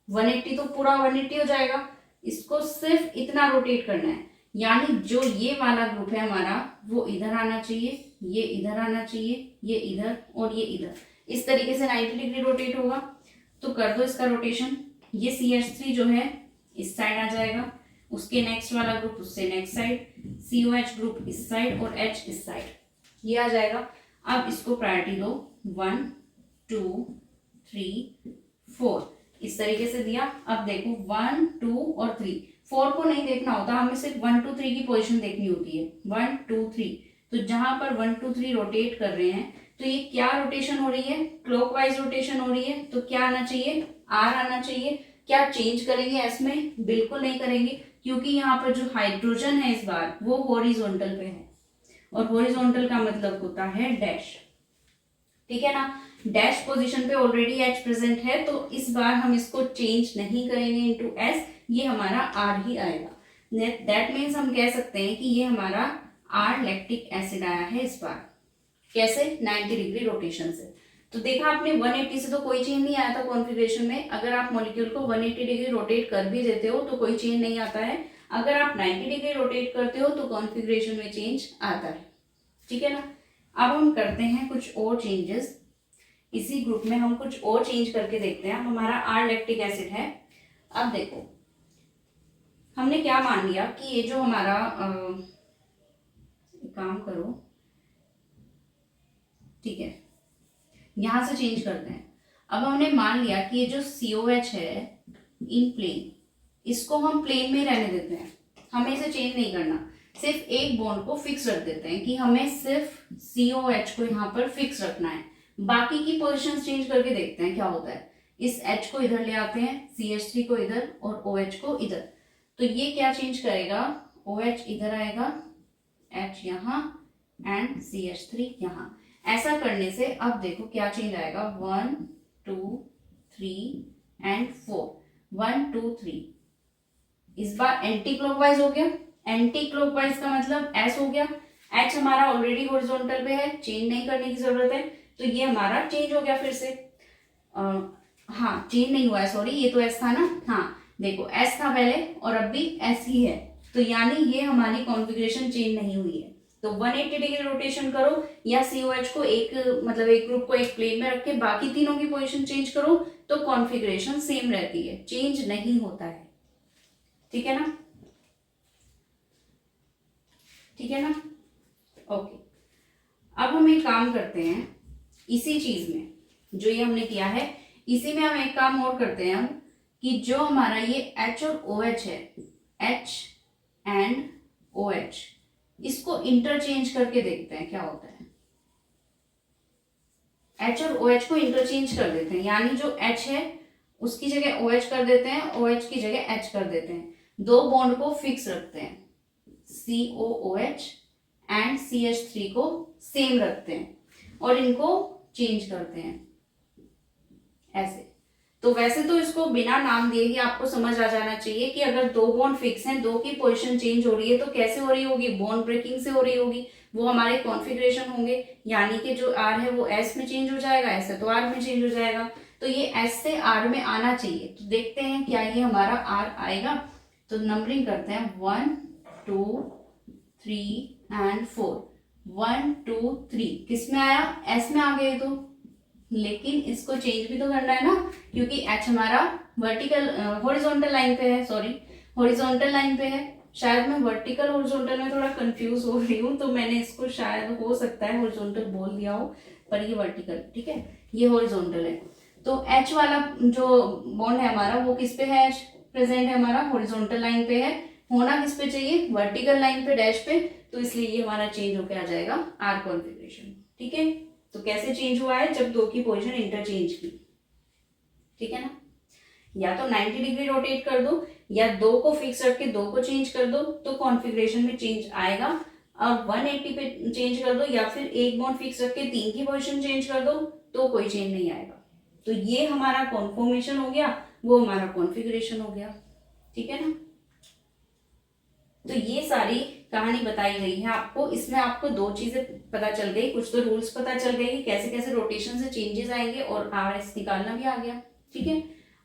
180 तो पूरा 180 हो जाएगा, इसको सिर्फ इतना रोटेट करना है, यानी जो ये वाला ग्रुप है हमारा वो इधर आना चाहिए, ये इधर आना चाहिए, ये इधर और ये इधर, इस तरीके से 90 डिग्री रोटेट होगा। तो कर दो इसका रोटेशन, ये CH3 जो है इस साइड आ जाएगा, उसके नेक्स्ट वाला ग्रुप उससे नेक्स्ट साइड, COH ग्रुप इस साइड और H इस साइड, ये आ जाएगा। अब इसको प्रायोरिटी दो, 1 2 3 4, इस तरीके से दिया। अब देखो 1 2 और 3, 4 को नहीं देखना होता, हमें सिर्फ 1 2 3 की पोजीशन देखनी होती है, 1 2 3। तो जहां पर 1 2 3 रोटेट कर रहे हैं, तो ये क्या रोटेशन हो रही है, क्लॉकवाइज रोटेशन हो रही है, तो क्या आना चाहिए, R आना चाहिए। क्या चेंज करेंगे एस में, बिल्कुल नहीं करेंगे, क्योंकि यहाँ पर जो हाइड्रोजन है इस बार वो हॉरिजॉन्टल पे है, और हॉरिजॉन्टल का मतलब होता है डैश, ठीक है ना। डैश पोजीशन पे ऑलरेडी H प्रेजेंट है, तो इस बार हम इसको चेंज नहीं करेंगे इनटू S, ये हमारा R ही आएगा। दैट मीन्स हम कह सकते हैं कि ये हमारा R लैक्टिक एसिड आया है इस बार। कैसे, 90 डिग्री रोटेशन से। तो देखा आपने 180 से तो कोई चेंज नहीं आया था कॉन्फ़िगरेशन में। अगर आप मॉलिक्यूल को 180 डिग्री रोटेट कर भी देते हो तो कोई चेंज नहीं आता है, अगर आप 90 डिग्री रोटेट करते हो तो कॉन्फ़िगरेशन में चेंज आता है, ठीक है ना। अब हम करते हैं कुछ और चेंजेस, इसी ग्रुप में हम कुछ और चेंज करके देखते हैं। अब हमारा R लैक्टिक एसिड है। अब देखो हमने क्या मान लिया कि ये जो हमारा काम करो, ठीक है, यहां से चेंज करते हैं। अब हमने मान लिया कि ये जो COH है इन प्लेन, इसको हम प्लेन में रहने देते हैं, हमें इसे चेंज नहीं करना, सिर्फ एक बॉन्ड को फिक्स रख देते हैं कि हमें सिर्फ COH को यहाँ पर फिक्स रखना है। बाकी की पोजीशन चेंज करके देखते हैं क्या होता है। इस H को इधर ले आते हैं, CH3 को इधर और OH को इधर, तो ये क्या चेंज करेगा, OH इधर आएगा, H यहाँ एंड CH3 यहाँ। ऐसा करने से अब देखो क्या चेंज आएगा, 1 2 3 एंड 4, 1 2 3। इस बार एंटी क्लॉकवाइज हो गया, एंटी क्लॉकवाइज का मतलब S हो गया, H हमारा ऑलरेडी हॉरिजॉन्टल पे है, चेंज नहीं करने की जरूरत है, तो ये हमारा चेंज हो गया फिर से। हाँ चेंज नहीं हुआ है, सॉरी, ये तो S था ना, हाँ देखो S था पहले और अब भी S ही है, तो यानी ये हमारी कॉन्फ़िगरेशन चेंज नहीं हुई है। तो 180 डिग्री रोटेशन करो या COH को एक मतलब एक ग्रुप को एक प्लेन में रख के बाकी तीनों की पोजीशन चेंज करो तो कॉन्फ़िगरेशन सेम रहती है, चेंज नहीं होता है, ठीक है ना, ठीक है ना, ओके। अब हम एक काम करते हैं, इसी चीज में जो ये हमने किया है, इसी में हम एक काम और करते हैं कि जो हमारा ये H और OH है, H एंड OH, इसको इंटरचेंज करके देखते हैं क्या होता है। H और OH को इंटरचेंज कर देते हैं, यानी जो H है उसकी जगह OH कर देते हैं, OH की जगह H कर देते हैं, दो बॉन्ड को फिक्स रखते हैं, COOH एंड CH3 को सेम रखते हैं और इनको चेंज करते हैं ऐसे। तो वैसे तो इसको बिना नाम दिए ही आपको समझ आ जाना चाहिए कि अगर दो बॉन्ड फिक्स हैं, दो की पोजीशन चेंज हो रही है तो कैसे हो रही होगी, बॉन्ड ब्रेकिंग से हो रही होगी। वो हमारे कॉन्फ़िगरेशन होंगे, यानी कि जो R है वो S में चेंज हो जाएगा, ऐसे तो R में चेंज हो जाएगा। तो ये S से R में आना चाहिए। तो देखते हैं क्या ये हमारा R आएगा। तो नंबरिंग करते हैं 1 2 3 एंड 4। 1 2 3 किस में आया, S में आ गए। तो लेकिन इसको चेंज भी तो करना है ना, क्योंकि H हमारा वर्टिकल हॉरिजॉन्टल लाइन पे है, सॉरी हॉरिजॉन्टल लाइन पे है। शायद मैं वर्टिकल हॉरिजॉन्टल में थोड़ा कंफ्यूज हो रही हूँ, तो मैंने इसको शायद हो सकता है हॉरिजॉन्टल बोल दिया हो, पर ये वर्टिकल, ठीक है, ये हॉरिजॉन्टल है। तो H वाला जो बॉन्ड है हमारा वो किस पे है, H प्रेजेंट है हमारा हॉरिजॉन्टल लाइन पे है। होना किस पे चाहिए, वर्टिकल लाइन पे, डैश पे। तो इसलिए ये हमारा चेंज होके आ जाएगा R कॉन्फ़िगरेशन, ठीक है। तो कैसे चेंज हुआ है, जब दो की पोजीशन इंटरचेंज की, ठीक है ना। या तो 90 डिग्री रोटेट कर दो, या दो को फिक्स रख के दो को चेंज कर दो, तो कॉन्फ़िगरेशन में चेंज आएगा। और 180 पे चेंज कर दो, या फिर एक बॉन्ड फिक्स रख के तीन की पोजीशन चेंज कर दो, तो कोई चेंज नहीं आएगा। तो ये हमारा कॉन्फॉर्मेशन हो गया, वो हमारा कॉन्फ़िगरेशन हो गया, ठीक है ना। तो ये सारी कहानी बताई गई है आपको। इसमें आपको दो चीजें पता चल गई, कुछ तो रूल्स पता चल गए कि कैसे कैसे रोटेशन से चेंजेस आएंगे, और RS निकालना भी आ गया, ठीक है।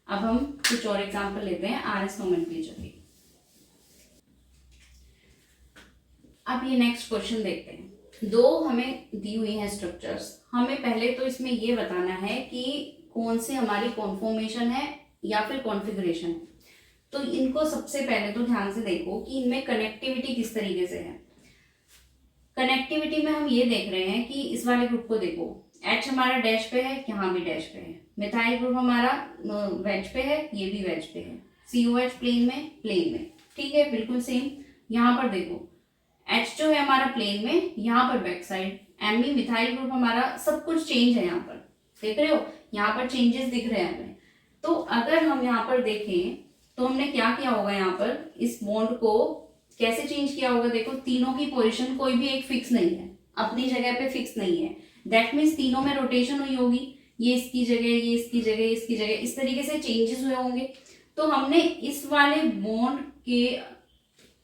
अब हम कुछ और एग्जांपल लेते हैं RS नोमेनक्लेचर की। अब ये नेक्स्ट क्वेश्चन देखते हैं। दो हमें दी हुई हैं स्ट्रक्चर्स, हमें पहले तो इसमें ये बताना है कि कौन से हमारी कॉन्फॉर्मेशन है या फिर कॉन्फ़िगरेशन है। तो इनको सबसे पहले तो ध्यान से देखो कि इनमें कनेक्टिविटी किस तरीके से है। कनेक्टिविटी में हम ये देख रहे हैं कि इस वाले ग्रुप को देखो, H हमारा डैश पे है, यहाँ भी डैश पे है। मिथाइल ग्रुप हमारा वेज पे है, ये भी वेज पे है। COH प्लेन में, ठीक है, बिल्कुल सेम। यहाँ पर देखो H जो है हमारा प्लेन में, यहाँ पर back side. Me methyl group हमारा, सब कुछ चेंज है यहाँ पर, देख रहे हो, यहाँ पर चेंजेस दिख रहे हैं हमें। तो अगर हम यहाँ पर देखें तो हमने क्या किया होगा, यहाँ पर इस बॉन्ड को कैसे चेंज किया होगा। देखो तीनों की पोजीशन कोई भी एक फिक्स नहीं है, अपनी जगह पे फिक्स नहीं है। दैट मीन्स तीनों में रोटेशन हुई होगी, ये इसकी जगह, ये इसकी जगह, ये इसकी जगह, इस तरीके से चेंजेस हुए होंगे। तो हमने इस वाले बॉन्ड के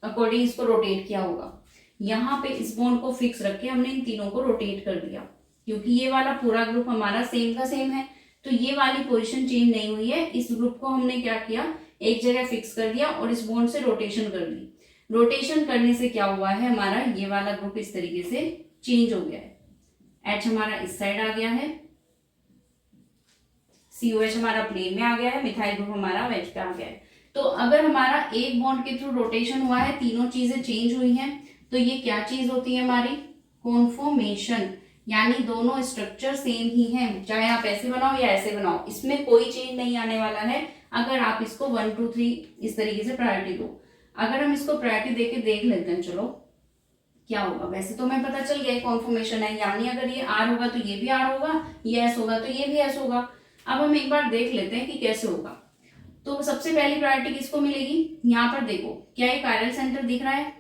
अकॉर्डिंग इसको रोटेट किया होगा। यहाँ पे इस बॉन्ड को फिक्स रख के हमने इन तीनों को रोटेट कर दिया, क्योंकि ये वाला पूरा ग्रुप हमारा सेम का सेम है, तो ये वाली पोजीशन चेंज नहीं हुई है। इस ग्रुप को हमने क्या किया, एक जगह फिक्स कर दिया और इस बॉन्ड से रोटेशन कर दी। रोटेशन करने से क्या हुआ है, हमारा ये वाला ग्रुप इस तरीके से चेंज हो गया है। H हमारा इस साइड आ गया है, COH हमारा प्लेन में आ गया है, मिथाइल ग्रुप हमारा वेज पे आ गया है। तो अगर हमारा एक बॉन्ड के थ्रू रोटेशन हुआ है, तीनों चीजें चेंज हुई हैं, तो ये क्या चीज होती है हमारी, कॉन्फॉर्मेशन। यानी दोनों स्ट्रक्चर सेम ही हैं, चाहे आप ऐसे बनाओ या ऐसे बनाओ, इसमें कोई चेंज नहीं आने वाला है। अगर आप इसको 1 2 3 इस तरीके से प्रायोरिटी दो। अगर हम इसको प्रायोरिटी देके देख लेते हैं, चलो क्या होगा। वैसे तो हमें पता चल गया कॉन्फॉर्मेशन है, यानी अगर ये R होगा तो ये भी R होगा, ये S होगा तो ये भी S होगा। अब हम एक बार देख लेते हैं कि कैसे होगा। तो सबसे पहली प्रायोरिटी किसको मिलेगी, यहाँ पर देखो, क्या एक कायरल सेंटर दिख रहा है,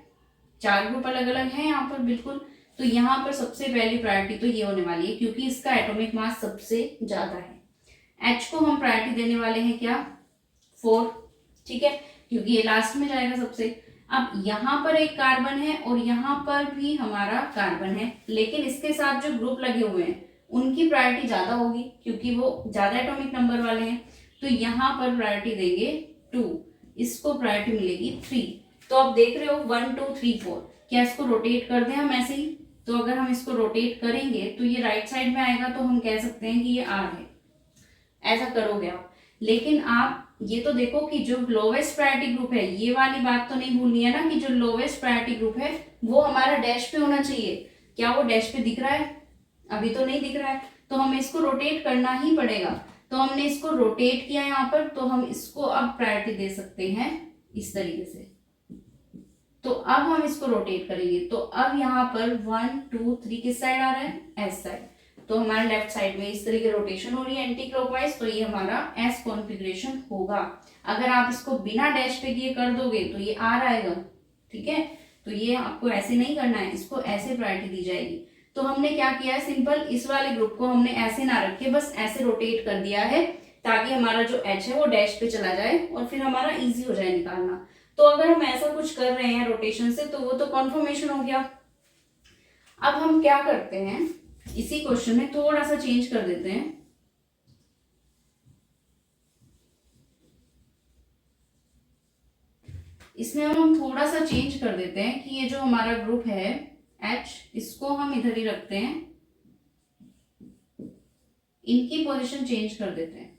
चार ग्रुप अलग अलग हैं यहाँ पर, बिल्कुल। तो यहाँ पर सबसे पहली प्रायोरिटी तो ये होने वाली है, क्योंकि इसका एटॉमिक मास सबसे ज्यादा है। H को हम प्रायोरिटी देने वाले हैं क्या, 4, ठीक है, क्योंकि ये लास्ट में जाएगा सबसे। अब यहाँ पर एक कार्बन है और यहाँ पर भी हमारा कार्बन है, लेकिन इसके साथ जो ग्रुप लगे हुए हैं उनकी प्रायोरिटी ज्यादा होगी, क्योंकि वो ज्यादा एटॉमिक नंबर वाले हैं। तो यहाँ पर प्रायोरिटी देंगे 2, इसको प्रायोरिटी मिलेगी 3। तो आप देख रहे हो 1 2 3 4, क्या इसको रोटेट कर दें हम ऐसे ही। तो अगर हम इसको रोटेट करेंगे तो ये राइट साइड में आएगा, तो हम कह सकते हैं कि ये R है, ऐसा करोगे आप। लेकिन आप ये तो देखो कि जो लोवेस्ट प्रायोरिटी ग्रुप है, ये वाली बात तो नहीं भूलनी है ना, कि जो लोवेस्ट प्रायोरिटी ग्रुप है वो हमारा डैश पे होना चाहिए। क्या वो डैश पे दिख रहा है, अभी तो नहीं दिख रहा है, तो हमें इसको रोटेट करना ही पड़ेगा। तो हमने इसको रोटेट किया यहाँ पर, तो हम इसको अब प्रायोरिटी दे सकते हैं इस तरीके से। तो अब हम इसको रोटेट करेंगे, तो अब यहाँ पर 1 2 3 किस साइड आ रहा है, S साइड। तो हमारे लेफ्ट साइड में इस तरीके रोटेशन हो रही है एंटी क्लॉकवाइज, तो ये हमारा S कॉन्फ़िगरेशन होगा। अगर आप इसको बिना डैश पे किए कर दोगे तो ये R आएगा, ठीक है। तो ये आपको ऐसे नहीं करना है, इसको ऐसे प्रायोरिटी दी जाएगी। तो हमने क्या किया है, सिंपल इस वाले ग्रुप को हमने ऐसे ना रखे, बस ऐसे रोटेट कर दिया है ताकि हमारा जो एच है वो डैश पे चला जाए और फिर हमारा इजी हो जाए निकालना। तो अगर हम ऐसा कुछ कर रहे हैं रोटेशन से तो वो तो कॉन्फर्मेशन हो गया। अब हम क्या करते हैं, इसी क्वेश्चन में थोड़ा सा चेंज कर देते हैं। इसमें हम थोड़ा सा चेंज कर देते हैं कि ये जो हमारा ग्रुप है H, इसको हम इधर ही रखते हैं, इनकी पोजीशन चेंज कर देते हैं।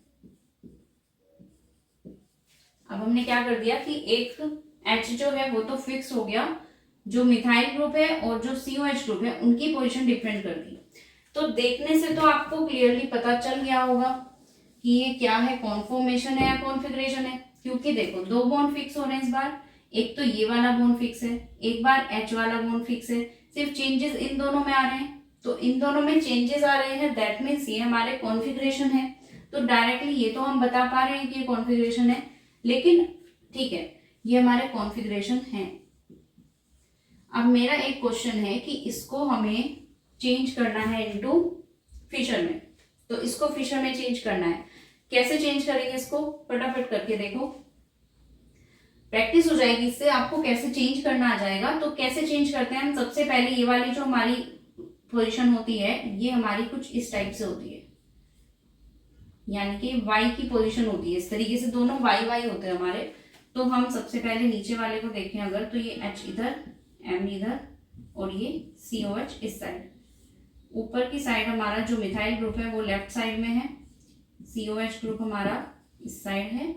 अब हमने क्या कर दिया कि एक H जो है वो तो फिक्स हो गया, जो मिथाइल ग्रुप है और जो COH ग्रुप है उनकी पोजीशन डिफरेंट कर दी। तो देखने से तो आपको क्लियरली पता चल गया होगा कि ये क्या है, कॉन्फॉर्मेशन है या कॉन्फिगरेशन है, क्योंकि देखो दो बॉन्ड फिक्स हो रहे हैं इस बार। एक तो ये वाला बॉन्ड फिक्स है, एक बार H वाला बॉन्ड फिक्स है, सिर्फ चेंजेस इन दोनों में आ रहे हैं। तो इन दोनों में चेंजेस आ रहे हैं, दैट मीन्स ये हमारे कॉन्फिगरेशन है। तो डायरेक्टली ये तो हम बता पा रहे हैं कि ये कॉन्फिगरेशन है, लेकिन ठीक है ये हमारे कॉन्फिगरेशन है। अब मेरा एक क्वेश्चन है कि इसको हमें चेंज करना है इनटू फिशर में। तो इसको फिशर में चेंज करना है, कैसे चेंज करेंगे इसको फटाफट करके देखो, प्रैक्टिस हो जाएगी इससे, आपको कैसे चेंज करना आ जाएगा। तो कैसे चेंज करते हैं हम, सबसे पहले ये वाली जो हमारी पोजीशन होती है ये हमारी कुछ इस टाइप से होती है, यानी कि y की पोजीशन होती है इस तरीके से, दोनों y होते हैं हमारे। तो हम सबसे पहले नीचे वाले को देखें अगर, तो ये H इधर, M इधर और ये COH इस साइड। ऊपर की साइड हमारा जो मिथाइल ग्रुप है वो लेफ्ट साइड में है, COH ग्रुप हमारा इस साइड है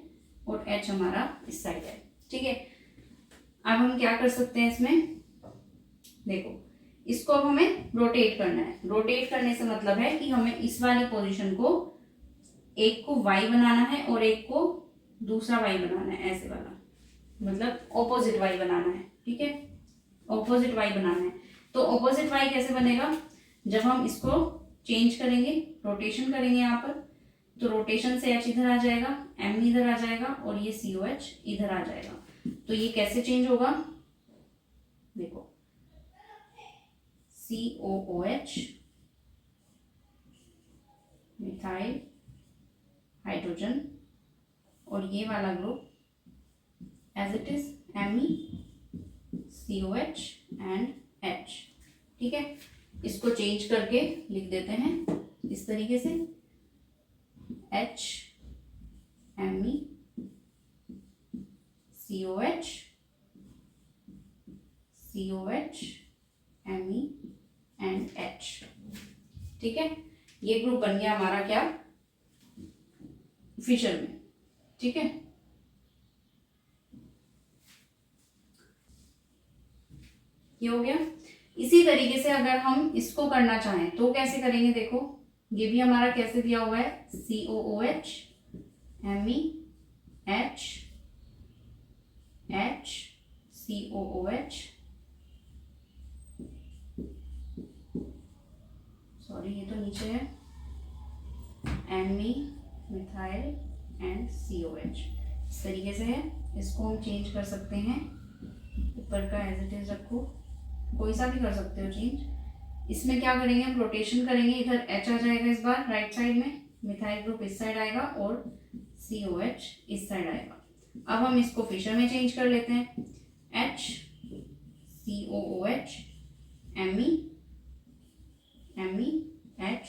और H हमारा इस साइड है। ठीक है, अब हम क्या कर सकते हैं इसमें, देखो इसको अब हमें रोटेट करना है। रोटेट करने से मतलब है कि हमें इस वाली पोजीशन को, एक को y बनाना है और एक को दूसरा y बनाना है, ऐसे वाला, मतलब ऑपोजिट y बनाना है। ठीक है, ऑपोजिट y बनाना है। तो ऑपोजिट y कैसे बनेगा, जब हम इसको चेंज करेंगे, रोटेशन करेंगे यहाँ पर, तो रोटेशन से H इधर आ जाएगा, M इधर आ जाएगा और ये COH इधर आ जाएगा। तो ये कैसे चेंज होगा, देखो COOH मिथाइल हाइड्रोजन और ये वाला group as it is Me COH and H। ठीक है, इसको चेंज करके लिख देते हैं इस तरीके से, H Me COH Me and H। ठीक है, ये ग्रुप बन गया हमारा क्या, फिशर में। ठीक है, ये हो गया। इसी तरीके से अगर हम इसको करना चाहें तो कैसे करेंगे, देखो ये भी हमारा कैसे दिया हुआ है, COOH Me H COOH, sorry ये तो नीचे है, Me मिथाइल एंड COH, इस तरीके से है। इसको हम चेंज कर सकते हैं, ऊपर का एज इट इज रखो, कोई सा भी कर सकते हो चेंज। इसमें क्या करेंगे हम, रोटेशन करेंगे, इधर H आ जाएगा इस बार राइट साइड में, मिथाइल ग्रुप इस साइड आएगा और COH इस साइड आएगा। अब हम इसको फिशर में चेंज कर लेते हैं, H COOH Me H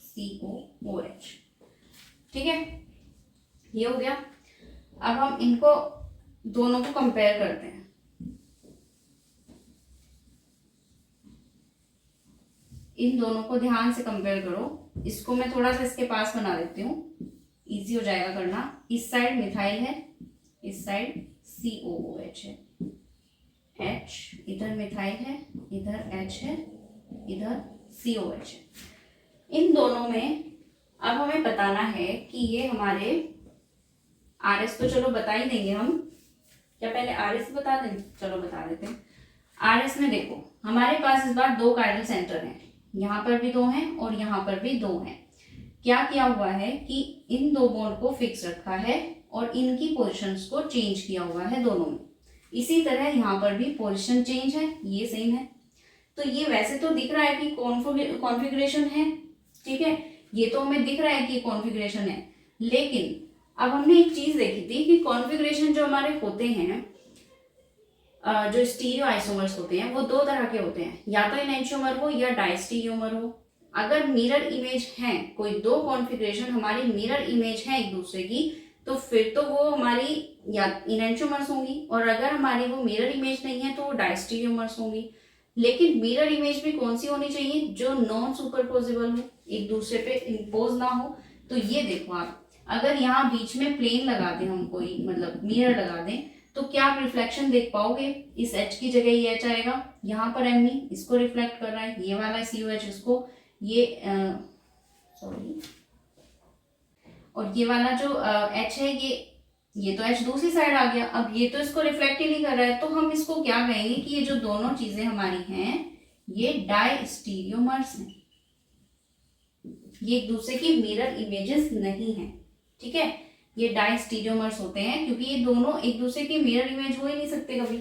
COOH। ठीक है, ये हो गया। अब हम इनको दोनों को कंपेयर करते हैं। इन दोनों को ध्यान से कंपेयर करो। इसको मैं थोड़ा सा इसके पास बना देती हूँ, इजी हो जाएगा करना। इस साइड मिथाइल है, इस साइड COOH है, H इधर मिथाइल है, इधर H है, इधर COH है। इन दोनों में अब हमें बताना है कि ये हमारे RS तो चलो बता ही देंगे हम, क्या पहले RS बता दें, चलो बता देते हैं। RS में देखो हमारे पास इस बार दो कायरल सेंटर हैं, यहाँ पर भी दो हैं और यहाँ पर भी दो हैं। क्या किया हुआ है कि इन दो बॉन्ड को फिक्स रखा है और इनकी पोजीशंस को चेंज किया हुआ है दोनों में। इसी तरह यहाँ पर भी पोजीशन चेंज है, ये सेम है। तो ये वैसे तो दिख रहा है कि कॉन्फ़िगरेशन है, ठीक है, ये तो हमें दिख रहा है कि कॉन्फ़िगरेशन है, लेकिन अब हमने एक चीज देखी थी कि कॉन्फ़िगरेशन जो हमारे होते हैं, जो स्टीरियो आइसोमर्स होते हैं वो दो तरह के होते हैं, या तो एनेंटियोमर हो या डायस्टीरियोमर हो। अगर मिरर इमेज है, कोई दो कॉन्फ़िगरेशन हमारी मिरर इमेज है एक दूसरे की, तो फिर तो वो हमारी या एनेंटियोमर्स होंगी, और अगर हमारी वो मिरर इमेज नहीं है तो वो डायस्टीरियोमर्स होंगी। लेकिन मिरर इमेज भी कौन सी होनी चाहिए, जो नॉन सुपरपोजिबल हो, एक दूसरे पे इम्पोज ना हो। तो ये देखो आप, अगर यहाँ बीच में प्लेन लगा दें हम, कोई मतलब मिरर लगा दें, तो क्या आप रिफ्लेक्शन देख पाओगे? इस एच की जगह ये एच आएगा, यहाँ पर एम इसको रिफ्लेक्ट कर रहा है, ये वाला COH इसको, ये सॉरी, और ये वाला जो एच है ये तो एच दूसरी साइड आ गया, अब ये तो इसको रिफ्लेक्ट ही नहीं कर रहा है, तो हम इसको क्या कहेंगे कि ये जो दोनों चीजें हमारी हैं ये डायस्टीरियोमर्स हैं, ये एक दूसरे की मिरर इमेजेस नहीं है, ठीक है, ये डायस्टीरियोमर्स होते हैं, क्योंकि ये दोनों एक दूसरे की मिरर इमेज हो ही नहीं सकते कभी,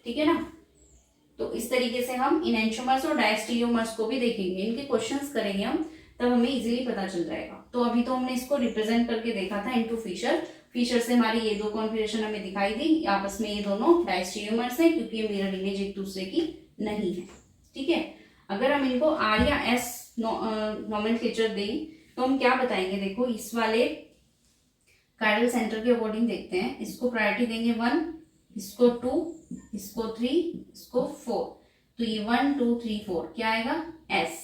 ठीक है ना। तो इस तरीके से हम इनेंटियोमर्स और डायस्टीरियोमर्स को भी देखेंगे, इनके क्वेश्चंस करेंगे हम, तब हमें इजीली पता चल जाएगा। तो अभी तो हमने इसको रिप्रेजेंट करके देखा था इनटू फिशर, फिशर से हमारी ये दो कॉन्फ़िगरेशन हमें दिखाई दी, आपस में ये दोनों डायस्टीरियोमर्स हैं क्योंकि ये मिरर इमेज एक दूसरे की नहीं है, ठीक है। अगर हम इनको R या S नोमेनक्लेचर दें तो हम क्या बताएंगे, देखो इस वाले कायरल सेंटर के अकॉर्डिंग देखते हैं, इसको प्रायोरिटी देंगे 1, इसको 2, इसको 3, इसको 4, तो ये 1 2 3 4 क्या आएगा S,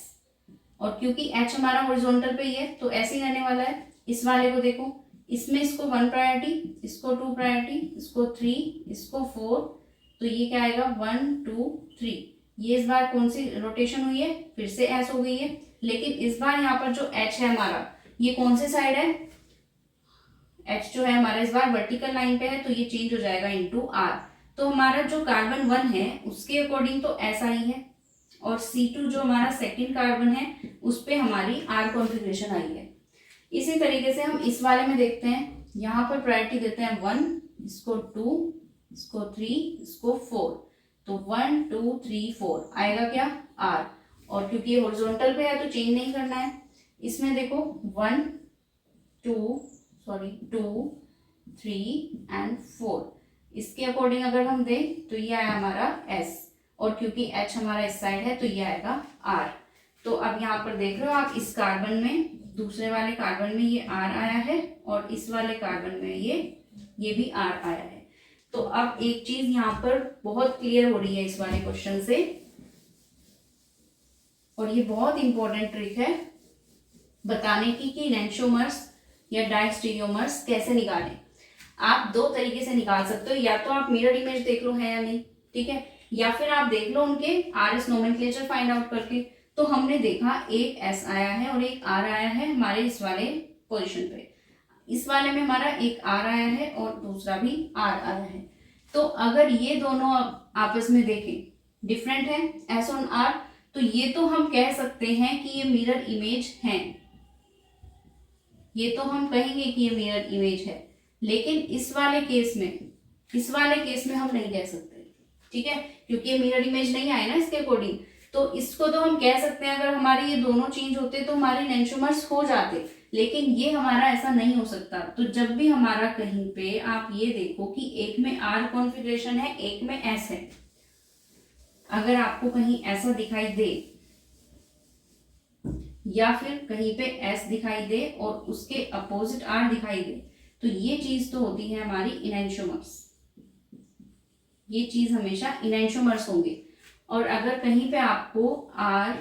और क्योंकि H हमारा हॉरिजॉन्टल पे ही है तो ऐसे ही रहने वाला है। इस वाले को देखो, इसमें इसको 1 प्रायोरिटी, इसको 2 प्रायोरिटी, इसको 3, इसको 4, तो ये क्या आएगा 1 2 3, ये इस बार कौन सी रोटेशन हुई है, फिर से S हो गई है, लेकिन इस बार यहाँ पर जो H है हमारा, ये कौन से साइड है, H जो है हमारा इस बार वर्टिकल लाइन पे है, तो ये चेंज हो जाएगा इनटू R। तो हमारा जो कार्बन 1 है उसके अकॉर्डिंग तो ऐसा ही है, और C2 जो हमारा सेकंड कार्बन है उस पे हमारी R कॉन्फ़िगरेशन आई है। इसी तरीके से हम इस वाले में देखते हैं, यहाँ पर प्रायोरिटी देते हैं 1, इसको 2, इसको 3, इसको 4, तो 1 2 3 4 आएगा क्या R, और क्योंकि ये हॉरिजॉन्टल पे है तो चेंज नहीं करना है। इसमें देखो 1 2 3 एंड 4, इसके अकॉर्डिंग अगर हम दें तो ये आया हमारा S, और क्योंकि H हमारा इस साइड है तो ये आएगा R। तो अब यहाँ पर देख रहे हो आप, इस कार्बन में, दूसरे वाले कार्बन में ये R आया है, और इस वाले कार्बन में ये भी R आया है। तो अब एक चीज यहाँ पर बहुत क्लियर हो रही है इस वाले क्वेश्चन से, और ये बहुत इंपॉर्टेंट ट्रिक है बताने की कि इनेंटियोमर्स या डायस्टीरियोमर्स कैसे निकालें। आप दो तरीके से निकाल सकते हो, या तो आप मिरर इमेज देख लो है या नहीं, ठीक है, या फिर आप देख लो उनके RS नोमेनक्लेचर फाइंड आउट करके। तो हमने देखा एक S आया है और एक R आया है हमारे इस वाले पोजीशन पे, इस वाले में हमारा एक R आया है और दूसरा भी R आया है। तो अगर ये दोनों आपस में देखें डिफरेंट है S और R, तो ये तो हम कह सकते हैं कि ये मिरर इमेज है, ये तो हम कहेंगे कि ये मिरर इमेज है, लेकिन इस वाले केस में हम नहीं कह सकते, ठीक है, क्योंकि ये मिरर इमेज नहीं आए ना इसके अकॉर्डिंग। तो इसको तो हम कह सकते हैं अगर हमारे ये दोनों चेंज होते तो हमारे इनेंटियोमर्स हो जाते, लेकिन ये हमारा ऐसा नहीं हो सकता। तो जब भी हमारा कहीं पे आप ये देखो कि एक में R कॉन्फ़िगरेशन है, एक में S है, अगर आपको कहीं ऐसा दिखाई दे या फिर कहीं पे S दिखाई दे और उसके अपोजिट R दिखाई दे, तो ये चीज तो होती है हमारी इनेंटियोमर्स, ये चीज हमेशा इनेंटियोमर्स होंगे। और अगर कहीं पे आपको R,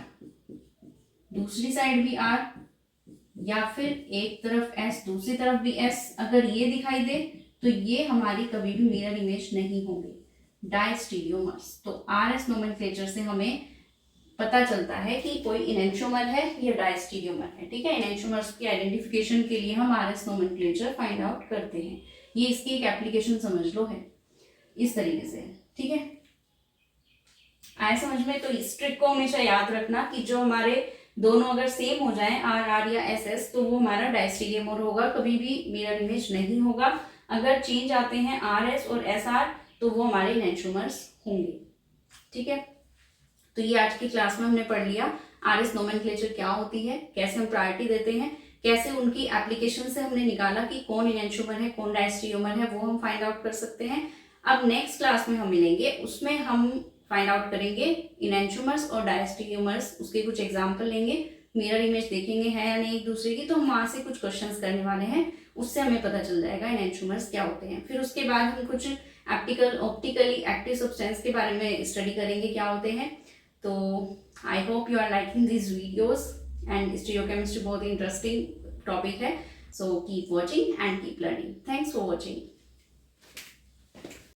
दूसरी साइड भी R, या फिर एक तरफ S दूसरी तरफ भी S अगर ये दिखाई दे, तो ये हमारी कभी भी मिरर इमेज नहीं होंगे, डायस्टीरियोमर्स। तो RS नोमेनक्लेचर से हमें पता चलता है कि कोई इनेंटियोमर है या डायस्टीरियोमर है, ठीक है। इनेंटियोमर्स की आइडेंटिफिकेशन के लिए हम RS नोमेनक्लेचर फाइंड आउट करते हैं, ये इसकी एक एप्लीकेशन समझ लो है, इस तरीके से, ठीक है। आए समझ में? तो इस ट्रिक को हमेशा याद रखना कि जो हमारे दोनों अगर सेम हो जाएं R या SS, तो वो हमारा डायस्टीरियोमर होगा, कभी भी मिरर इमेज नहीं होगा। अगर चेंज आते हैं RS और SR, तो वो हमारे इनैंशियोमर्स होंगे। ठीक है, तो ये आज की क्लास में हमने पढ़ लिया आरएस नोमेनक्लेचर क्या होती है, कैसे हम प्रायोरिटी देते हैं, कैसे उनकी एप्लीकेशन से हमने निकाला कि कौन इनैंशियोमर है कौन डायस्टेरियोमर है, वो हम फाइंड आउट कर सकते हैं। अब नेक्स्ट क्लास में हम मिलेंगे, उसमें हम फाइंड आउट करेंगे इनैंशियोमर्स और डायस्टेरियोमर्स, उसके कुछ एग्जाम्पल लेंगे, मिरर इमेज देखेंगे है या नहीं एक दूसरे की, तो हम वहां से कुछ क्वेश्चंस करने वाले हैं, उससे हमें पता चल जाएगा इनैंशियोमर्स क्या होते हैं। फिर उसके बाद हम कुछ ऑप्टिकली एक्टिव सब्सटेंस के बारे में स्टडी करेंगे क्या होते हैं। तो I hope you are liking this videos and stereochemistry बहुत ही इंटरेस्टिंग टॉपिक है, so keep watching and keep learning. Thanks for watching.